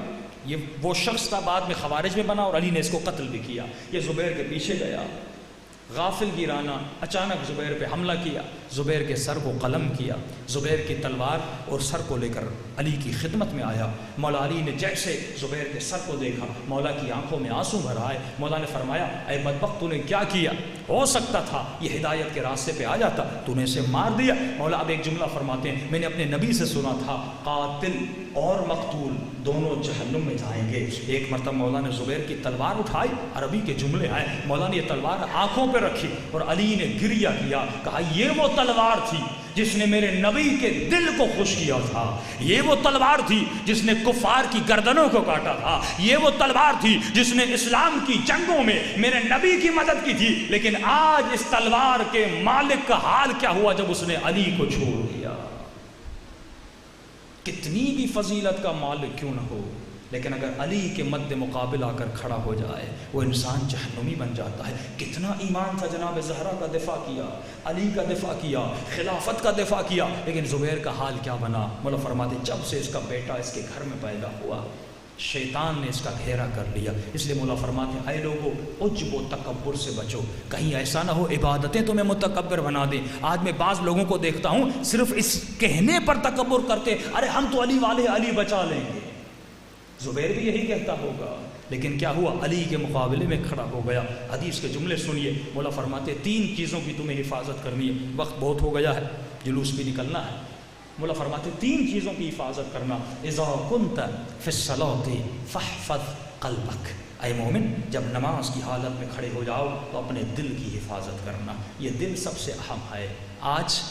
یہ وہ شخص تھا بعد میں خوارج میں بنا اور علی نے اس کو قتل بھی کیا۔ یہ زبیر کے پیچھے گیا، غافل گیرانہ اچانک زبیر پہ حملہ کیا، زبیر کے سر کو قلم کیا، زبیر کی تلوار اور سر کو لے کر علی کی خدمت میں آیا۔ مولا علی نے جیسے زبیر کے سر کو دیکھا، مولا کی آنکھوں میں آنسو بھر آئے۔ مولا نے فرمایا اے بدبخت تو نے کیا کیا، ہو سکتا تھا یہ ہدایت کے راستے پہ آ جاتا، تو نے اسے مار دیا۔ مولا اب ایک جملہ فرماتے ہیں میں نے اپنے نبی سے سنا تھا قاتل اور مقتول دونوں جہنم میں جائیں گے۔ ایک مرتبہ مولا نے زبیر کی تلوار اٹھائی، عربی کے جملے آئے، مولا نے یہ تلوار آنکھوں پہ رکھی اور علی نے گریہ کیا، کہا یہ وہ تلوار تھی جس نے میرے نبی کے دل کو خوش کیا تھا، یہ وہ تلوار تھی جس نے کفار کی گردنوں کو کاٹا تھا، یہ وہ تلوار تھی جس نے اسلام کی جنگوں میں میرے نبی کی مدد کی تھی۔ لیکن آج اس تلوار کے مالک کا حال کیا ہوا جب اس نے علی کو چھوڑ دیا۔ کتنی بھی فضیلت کا مالک کیوں نہ ہو، لیکن اگر علی کے مد مقابل آ کر کھڑا ہو جائے وہ انسان جہنمی بن جاتا ہے۔ کتنا ایمان تھا، جناب زہرا کا دفاع کیا، علی کا دفاع کیا، خلافت کا دفاع کیا، لیکن زبیر کا حال کیا بنا؟ مولا فرماتے جب سے اس کا بیٹا اس کے گھر میں پیدا ہوا شیطان نے اس کا گھیرا کر لیا۔ اس لیے مولا فرماتے ہیں اے لوگو عجب و تکبر سے بچو، کہیں ایسا نہ ہو عبادتیں تمہیں متکبر بنا دیں۔ آج میں بعض لوگوں کو دیکھتا ہوں صرف اس کہنے پر تکبر کرتے، ارے ہم تو علی والے، علی بچا لیں گے۔ زبیر بھی یہی کہتا ہوگا، لیکن کیا ہوا؟ علی کے مقابلے میں کھڑا ہو گیا۔ حدیث کے جملے سنیے، مولا فرماتے 3 چیزوں کی تمہیں حفاظت کرنی ہے۔ وقت بہت ہو گیا ہے، جلوس بھی نکلنا ہے۔ مولا فرماتے 3 چیزوں کی حفاظت کرنا، اذا کنت فی الصلاۃ فاحفظ قلبک، اے مومن جب نماز کی حالت میں کھڑے ہو جاؤ تو اپنے دل کی حفاظت کرنا۔ یہ دل سب سے اہم ہے۔ آج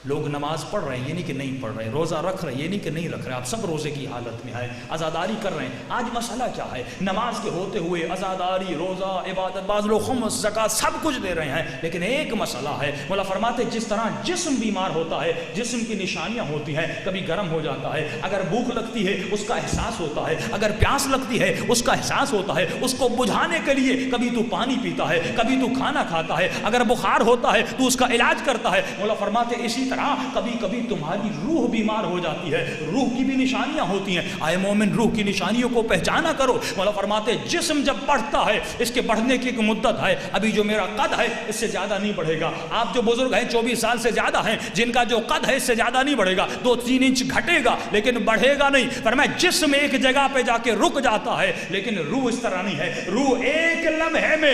لوگ نماز پڑھ رہے ہیں یہ نہیں کہ نہیں پڑھ رہے، روزہ رکھ رہے ہیں یہ نہیں کہ نہیں رکھ رہے، آپ سب روزے کی حالت میں ہیں، عزاداری کر رہے ہیں۔ آج مسئلہ کیا ہے؟ نماز کے ہوتے ہوئے عزاداری، روزہ، عبادت، بعض لوگ خمس، زکوٰۃ سب کچھ دے رہے ہیں، لیکن ایک مسئلہ ہے۔ مولا فرماتے جس طرح جسم بیمار ہوتا ہے، جسم کی نشانیاں ہوتی ہیں، کبھی گرم ہو جاتا ہے، اگر بھوک لگتی ہے اس کا احساس ہوتا ہے، اگر پیاس لگتی ہے اس کا احساس ہوتا ہے، اس کو بجھانے کے لیے کبھی تو پانی پیتا ہے، کبھی تو کھانا کھاتا ہے، اگر بخار ہوتا ہے تو اس کا علاج کرتا ہے۔ مولا فرماتے اسی طرح کبھی کبھی تمہاری روح بیمار ہو جاتی ہے، روح کی بھی نشانیاں ہوتی ہیں۔ اے مومن روح کی نشانیوں کو پہچانا کرو۔ مولا فرماتے جسم جب بڑھتا ہے اس کے بڑھنے کی ایک مدت ہے، ابھی جو میرا قد ہے اس سے زیادہ نہیں بڑھے گا۔ آپ جو بزرگ ہیں 24 سال سے زیادہ ہیں، جن کا جو قد ہے اس سے زیادہ نہیں بڑھے گا، 2-3 انچ گھٹے گا لیکن بڑھے گا نہیں۔ فرمایا جسم ایک جگہ پہ جا کے رک جاتا ہے لیکن روح اس طرح نہیں ہے، روح ایک لمحے میں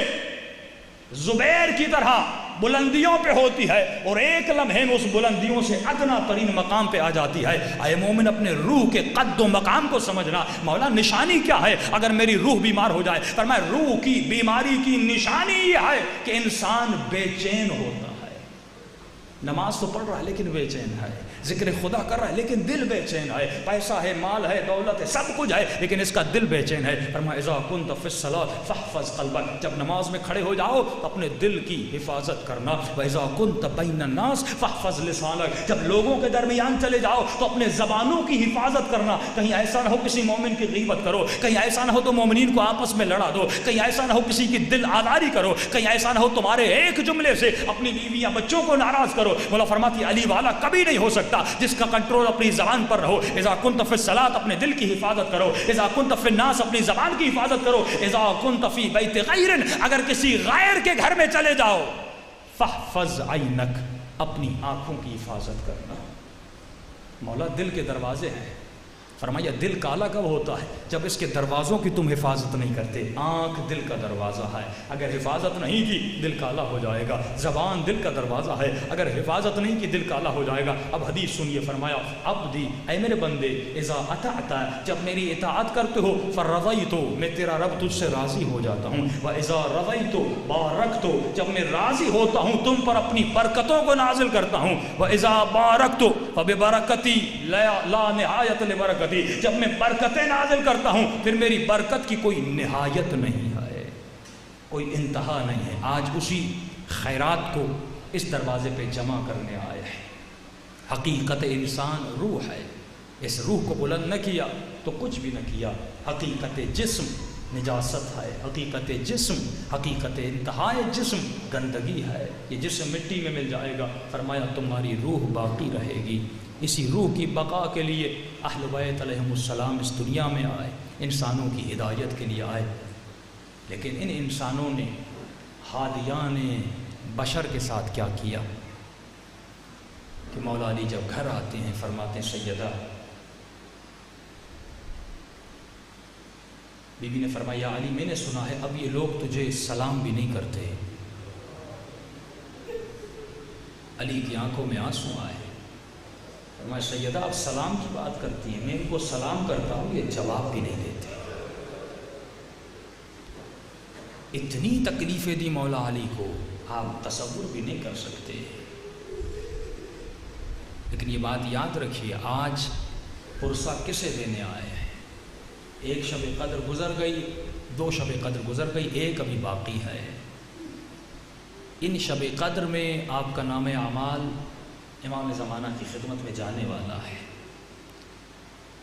زبیر کی طرح بلندیوں پہ ہوتی ہے اور ایک لمحے میں اس بلندیوں سے ادنا ترین مقام پہ آ جاتی ہے۔ اے مومن اپنے روح کے قد و مقام کو سمجھنا۔ مولا نشانی کیا ہے اگر میری روح بیمار ہو جائے؟ فرمایا روح کی بیماری کی نشانی یہ ہے کہ انسان بے چین ہوتا ہے۔ نماز تو پڑھ رہا ہے لیکن بے چین ہے، ذکر خدا کر رہا ہے لیکن دل بے چین ہے، پیسہ ہے، مال ہے، دولت ہے، سب کچھ ہے لیکن اس کا دل بے چین ہے۔ فرمایا اذا کنت فی الصلاۃ فاحفظ قلبک، جب نماز میں کھڑے ہو جاؤ تو اپنے دل کی حفاظت کرنا۔ واذا کنت بین الناس فاحفظ لسانک، جب لوگوں کے درمیان چلے جاؤ تو اپنے زبانوں کی حفاظت کرنا۔ کہیں ایسا نہ ہو کسی مومن کی غیبت کرو، کہیں ایسا نہ ہو تو مومنین کو آپس میں لڑا دو، کہیں ایسا نہ ہو کسی کی دل آزاری کرو، کہیں ایسا نہ ہو تمہارے ایک جملے سے اپنی بیویاں بچوں کو ناراض کرو، کرو. مولا فرماتی علی والا کبھی نہیں ہو سکتا جس کا کنٹرول اپنی زبان پر رہو. اذا کنت فی الصلاۃ اپنے دل کی حفاظت کرو. اذا کنت فی الناس اپنی زبان کی حفاظت کرو. اذا کنت فی بیت غیر اگر کسی غیر کے گھر میں چلے جاؤ فاحفظ عینک اپنی آنکھوں کی حفاظت کرنا. مولا دل کے دروازے ہیں. فرمایا دل کالا کب ہوتا ہے؟ جب اس کے دروازوں کی تم حفاظت نہیں کرتے. آنکھ دل کا دروازہ ہے, اگر حفاظت نہیں کی دل کالا ہو جائے گا. زبان دل کا دروازہ ہے, اگر حفاظت نہیں کی دل کالا ہو جائے گا. اب حدیث سنیے. فرمایا عبدی اے میرے بندے اذا اطعت جب میری اطاعت کرتے ہو فرضیت میں تیرا رب تجھ سے راضی ہو جاتا ہوں. واذا رضیت بارکت جب میں راضی ہوتا ہوں تم پر اپنی برکتوں کو نازل کرتا ہوں. واذا بارکت فببرکتی لا نہایت لبرکتی جب میں برکتیں نازل کرتا ہوں پھر میری برکت کی کوئی نہایت نہیں ہے, کوئی انتہا نہیں ہے. آج اسی خیرات کو اس دروازے پہ جمع کرنے آئے ہیں. حقیقت انسان روح ہے. اس روح کو بلند نہ کیا تو کچھ بھی نہ کیا. حقیقت جسم نجاست ہے. حقیقت جسم حقیقت انتہائے جسم گندگی ہے. یہ جسم مٹی میں مل جائے گا. فرمایا تمہاری روح باقی رہے گی. اسی روح کی بقا کے لیے اہل بیت علیہم السلام اس دنیا میں آئے, انسانوں کی ہدایت کے لیے آئے. لیکن ان انسانوں نے حادیان بشر کے ساتھ کیا کیا کہ مولا علی جب گھر آتے ہیں فرماتے ہیں سیدہ بی بی نے فرمایا علی میں نے سنا ہے اب یہ لوگ تجھے سلام بھی نہیں کرتے. علی کی آنکھوں میں آنسو آئے. فرمایا سیدہ آپ سلام کی بات کرتی ہیں, میں ان کو سلام کرتا ہوں یہ جواب بھی نہیں دیتے. اتنی تکلیفیں دی مولا علی کو آپ تصور بھی نہیں کر سکتے. لیکن یہ بات یاد رکھیے آج پرسہ کسے دینے آئے ہیں؟ ایک شب قدر گزر گئی, 2 شب قدر گزر گئی, ایک ابھی باقی ہے. ان شب قدر میں آپ کا نام اعمال امام زمانہ کی خدمت میں جانے والا ہے.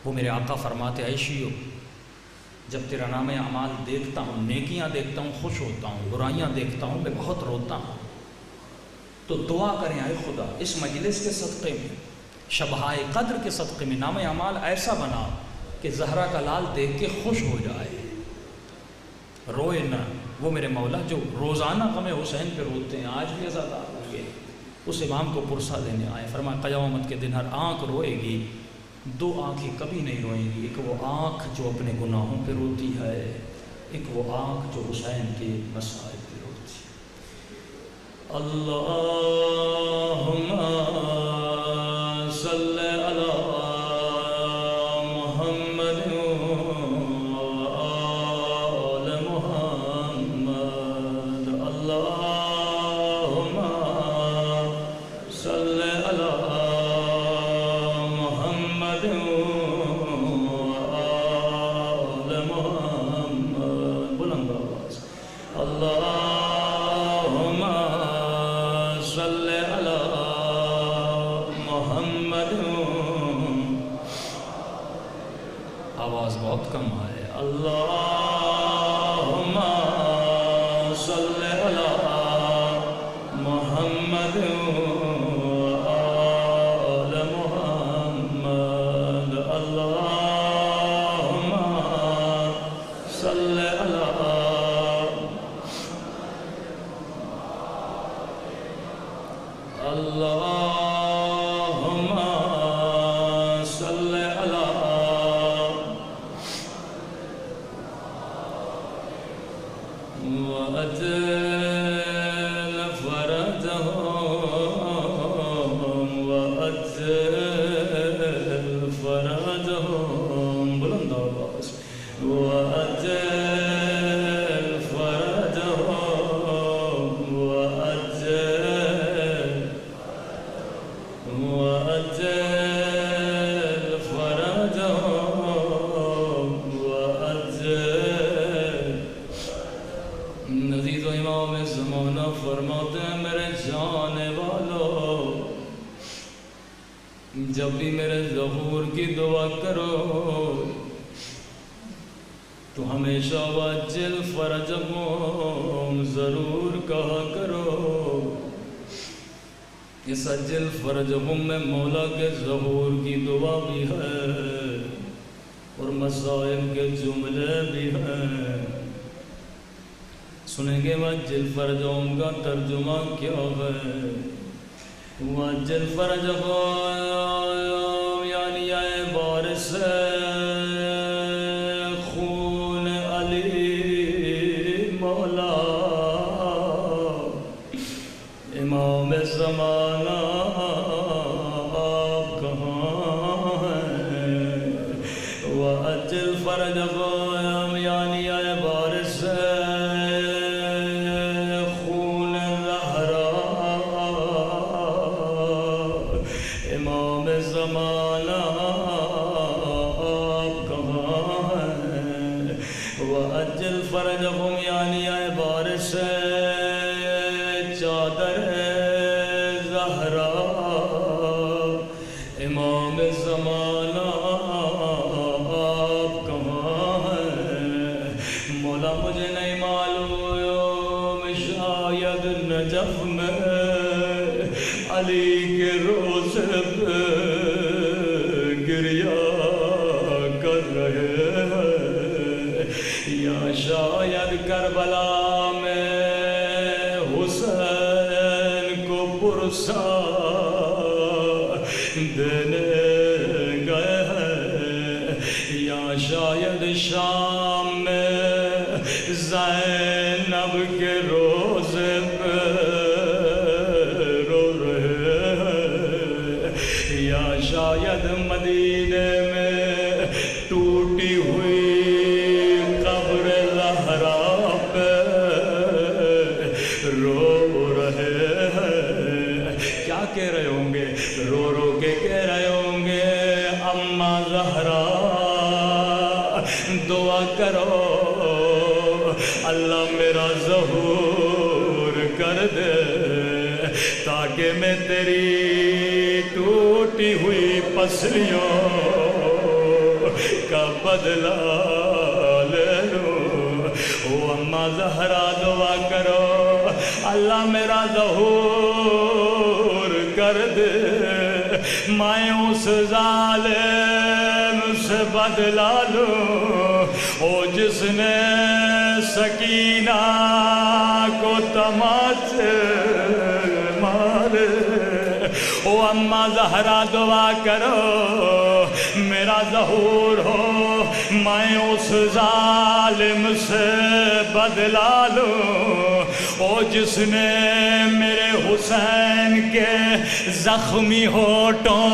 وہ میرے آقا فرماتے عیشیو جب تیرا نام اعمال دیکھتا ہوں, نیکیاں دیکھتا ہوں خوش ہوتا ہوں, برائیاں دیکھتا ہوں میں بہت روتا ہوں. تو دعا کریں اے خدا اس مجلس کے صدقے میں شبہائے قدر کے صدقے میں نام اعمال ایسا بنا کہ زہرا کا لال دیکھ کے خوش ہو جائے, روئے نہ. وہ میرے مولا جو روزانہ غم حسین پہ روتے ہیں آج بھی عزادار ہوں گے. اس امام کو پرسہ دینے آئے. فرمایا قیامت کے دن ہر آنکھ روئے گی, 2 آنکھیں کبھی نہیں روئیں گی. ایک وہ آنکھ جو اپنے گناہوں پہ روتی ہے, ایک وہ آنکھ جو حسین کے مسائل پہ روتی ہے. اللہم صلی علی محمد وآل محمد. اللہم صلی علی محمد وآل محمد. بلند آواز اللہم صلی علی محمد. آواز بہت کم ہے. اللہم صلی علی محمد وآل محمد. اللہم صلی علی اللہم صلی علی وأتل فرجهم وأتل فرجهم. بلند آواز وأتل فرجهم وأتل فرجهم وأتل. نزید و امام زمانہ فرماتے ہیں میرے جانے والوں جب بھی میرے ظہور کی دعا کرو تو ہمیشہ وجل فرجہم, ضرور کہا کرو اس اجل فرجہم میں مولا کے ظہور کی دعا بھی ہے اور مسائل کے جملے بھی ہیں. سنیں گے وَاجِّلْ فَرْجَهُمْ کا ترجمہ کیا ہے؟ وَاجِّلْ فَرْجَهُمْ یعنی اے بارش خون علی مولا امام زمانہ آپ کہاں ہیں؟ وَاجِّلْ فَرْجَهُمْ یعنی اے بارش فرجہم یعنی اے بارش چادر زہرا امام زمانہ آپ کہاں ہیں؟ مولا مجھے نہیں معلوم شاید نجف میں علی کے روزے پہ گریہ کر رہے ہیں یا شاید کربلا میں حسین کو پرسا دینے گئے ہیں یا شاید شام میں زینب کے روزے پہ رو رہے ہیں یا شاید مدینے میں ٹوٹی ہوئی کہہ رہے ہوں گے رو رو کے کہہ رہے ہوں گے اماں زہرا دعا کرو اللہ میرا ظہور کر دے تاکہ میں تیری ٹوٹی ہوئی پسلیوں کا بدلہ لے لوں. او اماں زہرا دعا کرو اللہ میرا ظہور کر دے میں اس ظالم سے بدلا لوں او جس نے سکینہ کو تماچے مارے. او اماں زہرا دعا کرو میرا ظہور ہو میں اس ظالم سے بدلا لوں او جس نے میرے حسین کے زخمی ہونٹوں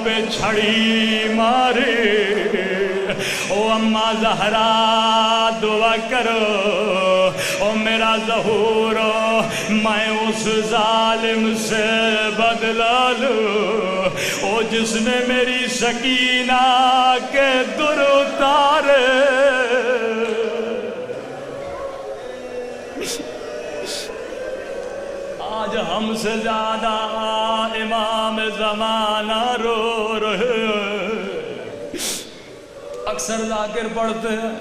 پہ چھڑی ماری. او اماں زہرا دعا کرو او میرا ظہور ہو میں اس ظالم سے بدلا لوں او جس نے میری سکینہ کے در اتارے. آج ہم سے زیادہ امام زمانہ رو رہے ہیں. اکثر ذاکر پڑھتے ہیں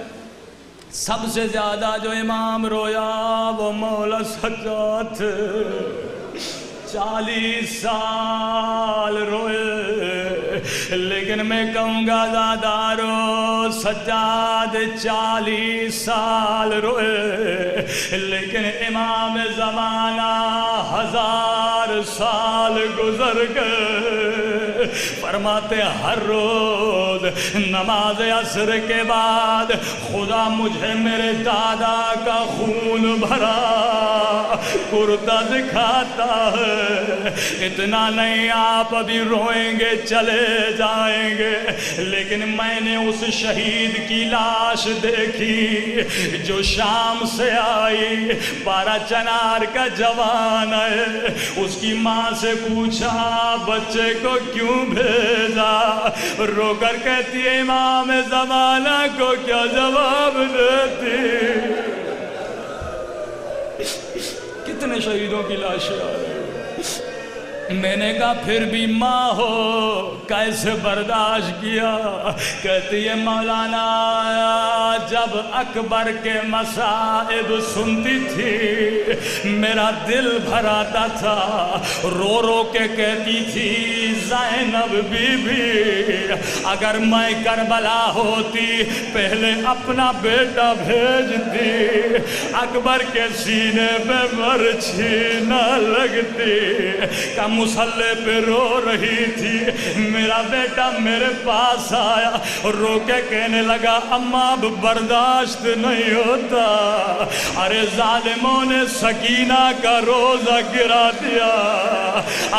سب سے زیادہ جو امام رویا وہ مولا سجاد تھے. 40 سال روئے لیکن میں کہوں گا زادارو سجاد 40 سال روئے لیکن امام زمانہ 1000 سال گزر گئے. فرماتے ہر روز نماز عصر کے بعد خدا مجھے میرے دادا کا خون بھرا کرتا دکھاتا ہے. اتنا نہیں آپ ابھی روئیں گے چلے جائیں گے لیکن میں نے اس شہید کی لاش دیکھی جو شام سے آئی 12 چنار کا جوان ہے. اس کی ماں سے پوچھا بچے کو کیوں بھیجا رو کر کہتی ہے امام زمانہ کو کیا جواب دیتی. کتنے شہیدوں کی لاشیں آ رہی میں نے کہا پھر بھی ماں ہو کیسے برداشت کیا؟ کہتی ہے مولانا جب اکبر کے مصائب سنتی تھی میرا دل بھر آتا تھا، رو رو کے کہتی تھی زینب بی بی اگر میں کربلا ہوتی پہلے اپنا بیٹا بھیجتی، اکبر کے سینے پہ برچھی نہ لگتی، کہ مصلی پہ رو رہی تھی، میرا بیٹا میرے پاس آیا، رو کے کہنے لگا اماں اب برداشت نہیں ہوتا، ارے ظالموں نے سکینہ کا روزہ گرا دیا،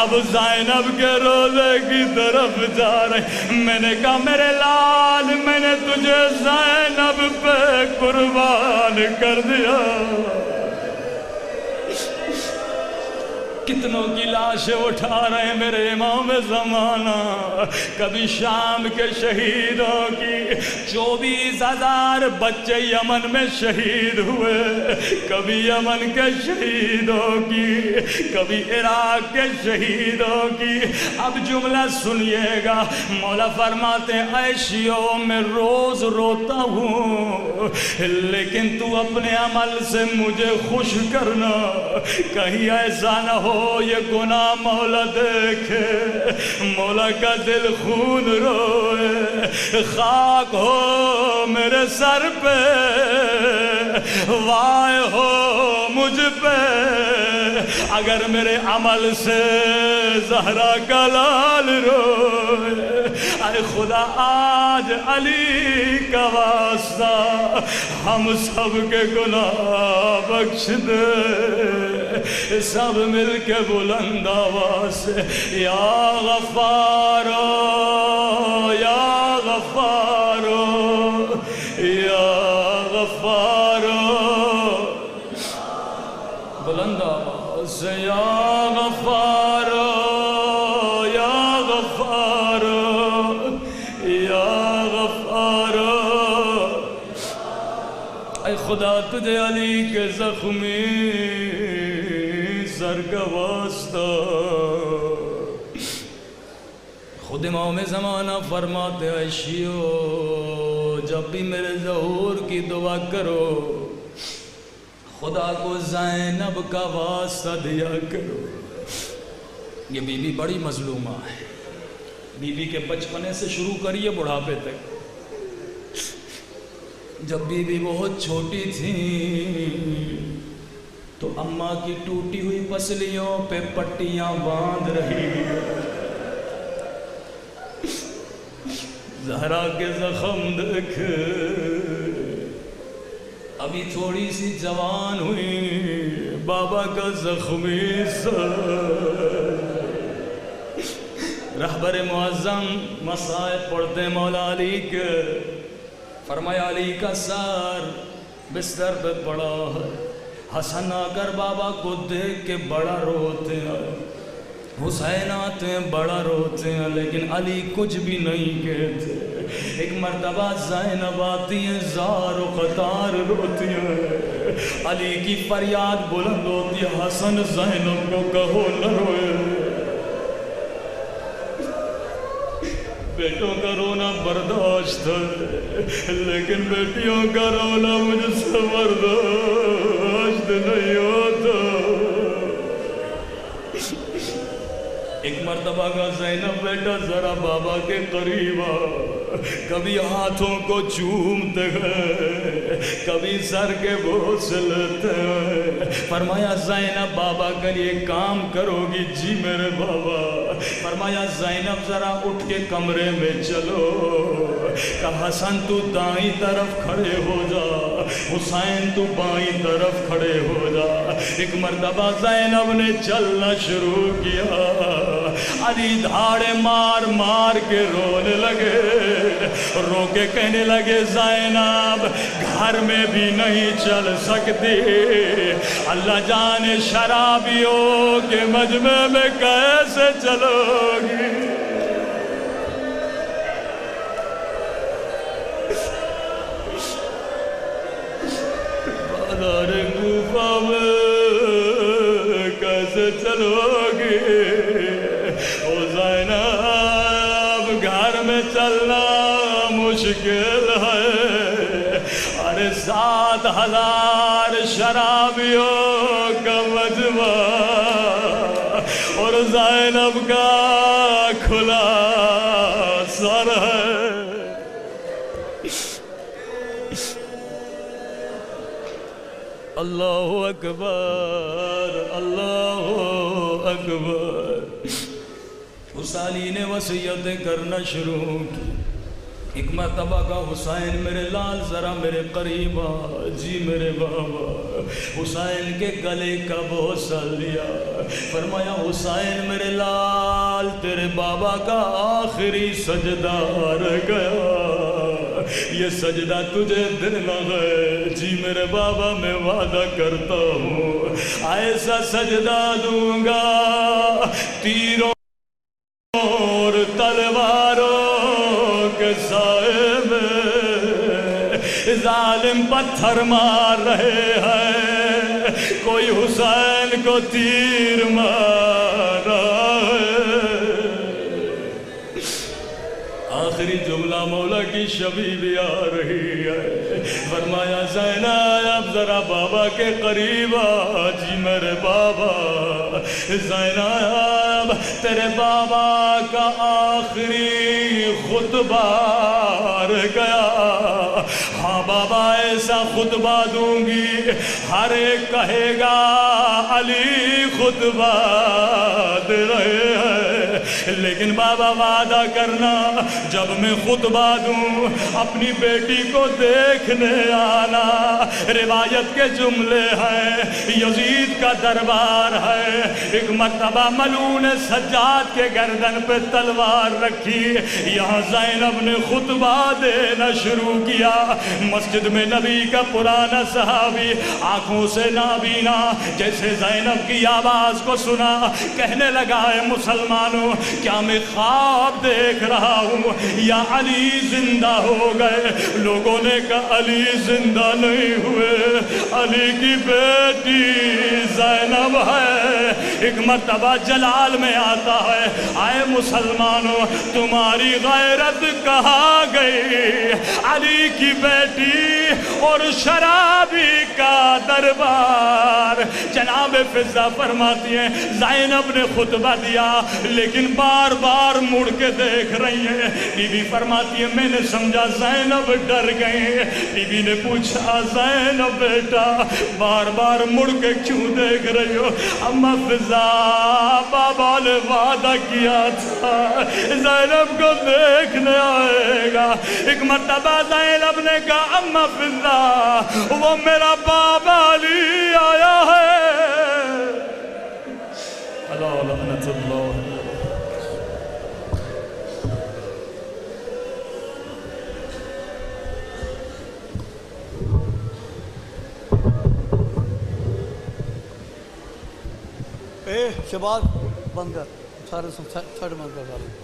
اب زینب کے روزے کی طرف جا رہے۔ میں نے کہا میرے لال میں نے تجھے زینب پہ قربان کر دیا۔ کتنوں کی لاشیں اٹھا رہے ہیں میرے امام زمانہ، کبھی شام کے شہیدوں کی 24,000 بچے یمن میں شہید ہوئے، کبھی یمن کے شہیدوں کی، کبھی عراق کے شہیدوں کی۔ اب جملہ سنیے گا، مولا فرماتے ہیں اے شیعوں میں روز روتا ہوں لیکن تو اپنے عمل سے مجھے خوش کرنا، کہیں ایسا نہ ہو یہ گناہ مولا دیکھے، مولا کا دل خون روئے، خاک ہو میرے سر پہ، وائے ہو مجھ پہ اگر میرے عمل سے زہرا کا لال روئے۔ اے خدا آج علی کا واسطہ ہم سب کے گناہ بخش دے، سب مل کے بلند آواز سے یا غفارو یا غفارو یا غفارو، بلند آواز سے یا غفارو یا غفارو یا غفارو۔ اے خدا تجھے علی کے زخمی سر کا واسطہ، خود امام زمانہ فرماتے ہیں شیعو جب بھی میرے ظہور کی دعا کرو خدا کو زینب کا واسطہ دیا کرو۔ یہ بی بی بڑی مظلومہ ہے، بی بی کے بچپنے سے شروع کریے بڑھاپے تک۔ جب بی بی بہت چھوٹی تھی تو اماں کی ٹوٹی ہوئی پسلیوں پہ پٹیاں باندھ رہی، زہرا کے زخم دیکھ، ابھی تھوڑی سی جوان ہوئی، بابا کا زخمی سر۔ رہبر معظم مصائب پڑھتے مولا علی کے، فرمایا علی کا سر بستر پہ پڑا ہے، حسن آ کر بابا کو دیکھ کے بڑا روتے ہیں، حسین آتے ہیں بڑا روتے ہیں، لیکن علی کچھ بھی نہیں کہتے۔ ایک مرتبہ زینب آتی ہیں، زار و قطار روتی ہیں، علی کی فریاد بلند ہوتی ہے حسن زینب کو کہو نہ روئے۔ بیٹوں کا رونا برداشت ہے لیکن بیٹیوں کا رونا مجھ سے برداشت نہیں ہوتا۔ ایک مرتبہ کا زینب بیٹا ذرا بابا کے قریب آ، کبھی ہاتھوں کو چومتے ہیں، کبھی سر کے بوس لیتے ہیں۔ فرمایا زینب بابا کے لیے کام کرو گی؟ جی میرے بابا۔ فرمایا زینب ذرا اٹھ کے کمرے میں چلو، کہا حسن تو دائیں طرف کھڑے ہو جا، حسین تو بائیں طرف کھڑے ہو جا۔ ایک مرتبہ زینب نے چلنا شروع کیا، علی دھاڑے مار مار کے رونے لگے، رو کے کہنے لگے زینب گھر میں بھی نہیں چل سکتی، اللہ جانے شرابیوں کے مجمع میں کیسے چلو گی۔ بازار کوفہ میں کیسے چلو گی؟ مشکل ہے، ارے 7,000 شرابیوں کا مجمع اور زینب کا کھلا سر ہے۔ اللہ اکبر، اللہ اکبر۔ اس علی نے وصیتیں کرنا شروع کی۔ ایک مرتبہ کا حسین میرے لال ذرا میرے قریب آ، جی میرے بابا۔ حسین کے گلے کا بوسہ لیا، فرمایا حسین میرے لال تیرے بابا کا آخری سجدہ رہ گیا، یہ سجدہ تجھے دینا ہے۔ جی میرے بابا میں وعدہ کرتا ہوں ایسا سجدہ دوں گا تیروں اور تلواروں کے سائے میں ظالم پتھر مار رہے ہیں، کوئی حسین کو تیر مارا ہے۔ آخری جملہ مولا کی شبی بھی آ رہی ہے، فرمایا زینب ذرا بابا کے قریب آ، جی میرے بابا۔ زینب تیرے بابا کا آخری خطبہ رہ گیا، ہاں بابا ایسا خطبہ دوں گی ہر ایک کہے گا علی خطبہ دے رہے ہیں، لیکن بابا وعدہ کرنا جب میں خطبہ دوں اپنی بیٹی کو دیکھنے آنا۔ روایت کے جملے ہیں، یزید کا دربار ہے، ایک مرتبہ ملعون سجاد کے گردن پہ تلوار رکھی، یہاں زینب نے خطبہ دینا شروع کیا۔ مسجد میں نبی کا پرانا صحابی آنکھوں سے نابینا جیسے زینب کی آواز کو سنا، کہنے لگا اے مسلمانوں کیا میں خواب دیکھ رہا ہوں یا علی زندہ ہو گئے؟ لوگوں نے کہا علی زندہ نہیں ہوئے، علی کی بیٹی زینب ہے۔ ایک مرتبہ جلال میں آتا ہے آئے مسلمانوں تمہاری غیرت کہاں گئی؟ علی کی بیٹی اور شرابی کا دربار۔ جناب فضہ فرماتی ہیں زینب نے خطبہ دیا لیکن بار بار مڑ کے دیکھ رہی ہیں۔ بی بی فرماتی ہے میں نے سمجھا زینب ڈر گئی۔ بی بی نے پوچھا زینب بیٹا بار بار مڑ کے کیوں دیکھ رہی ہو؟ اماں فضہ بابا نے وعدہ کیا تھا زینب کو دیکھنے آئے گا۔ ایک مرتبہ زینب نے کہا اماں فضہ وہ میرا بابا علی آیا ہے۔ اللہ لعنت اللہ۔ شباب بند کر، سارے چھٹ بند کر۔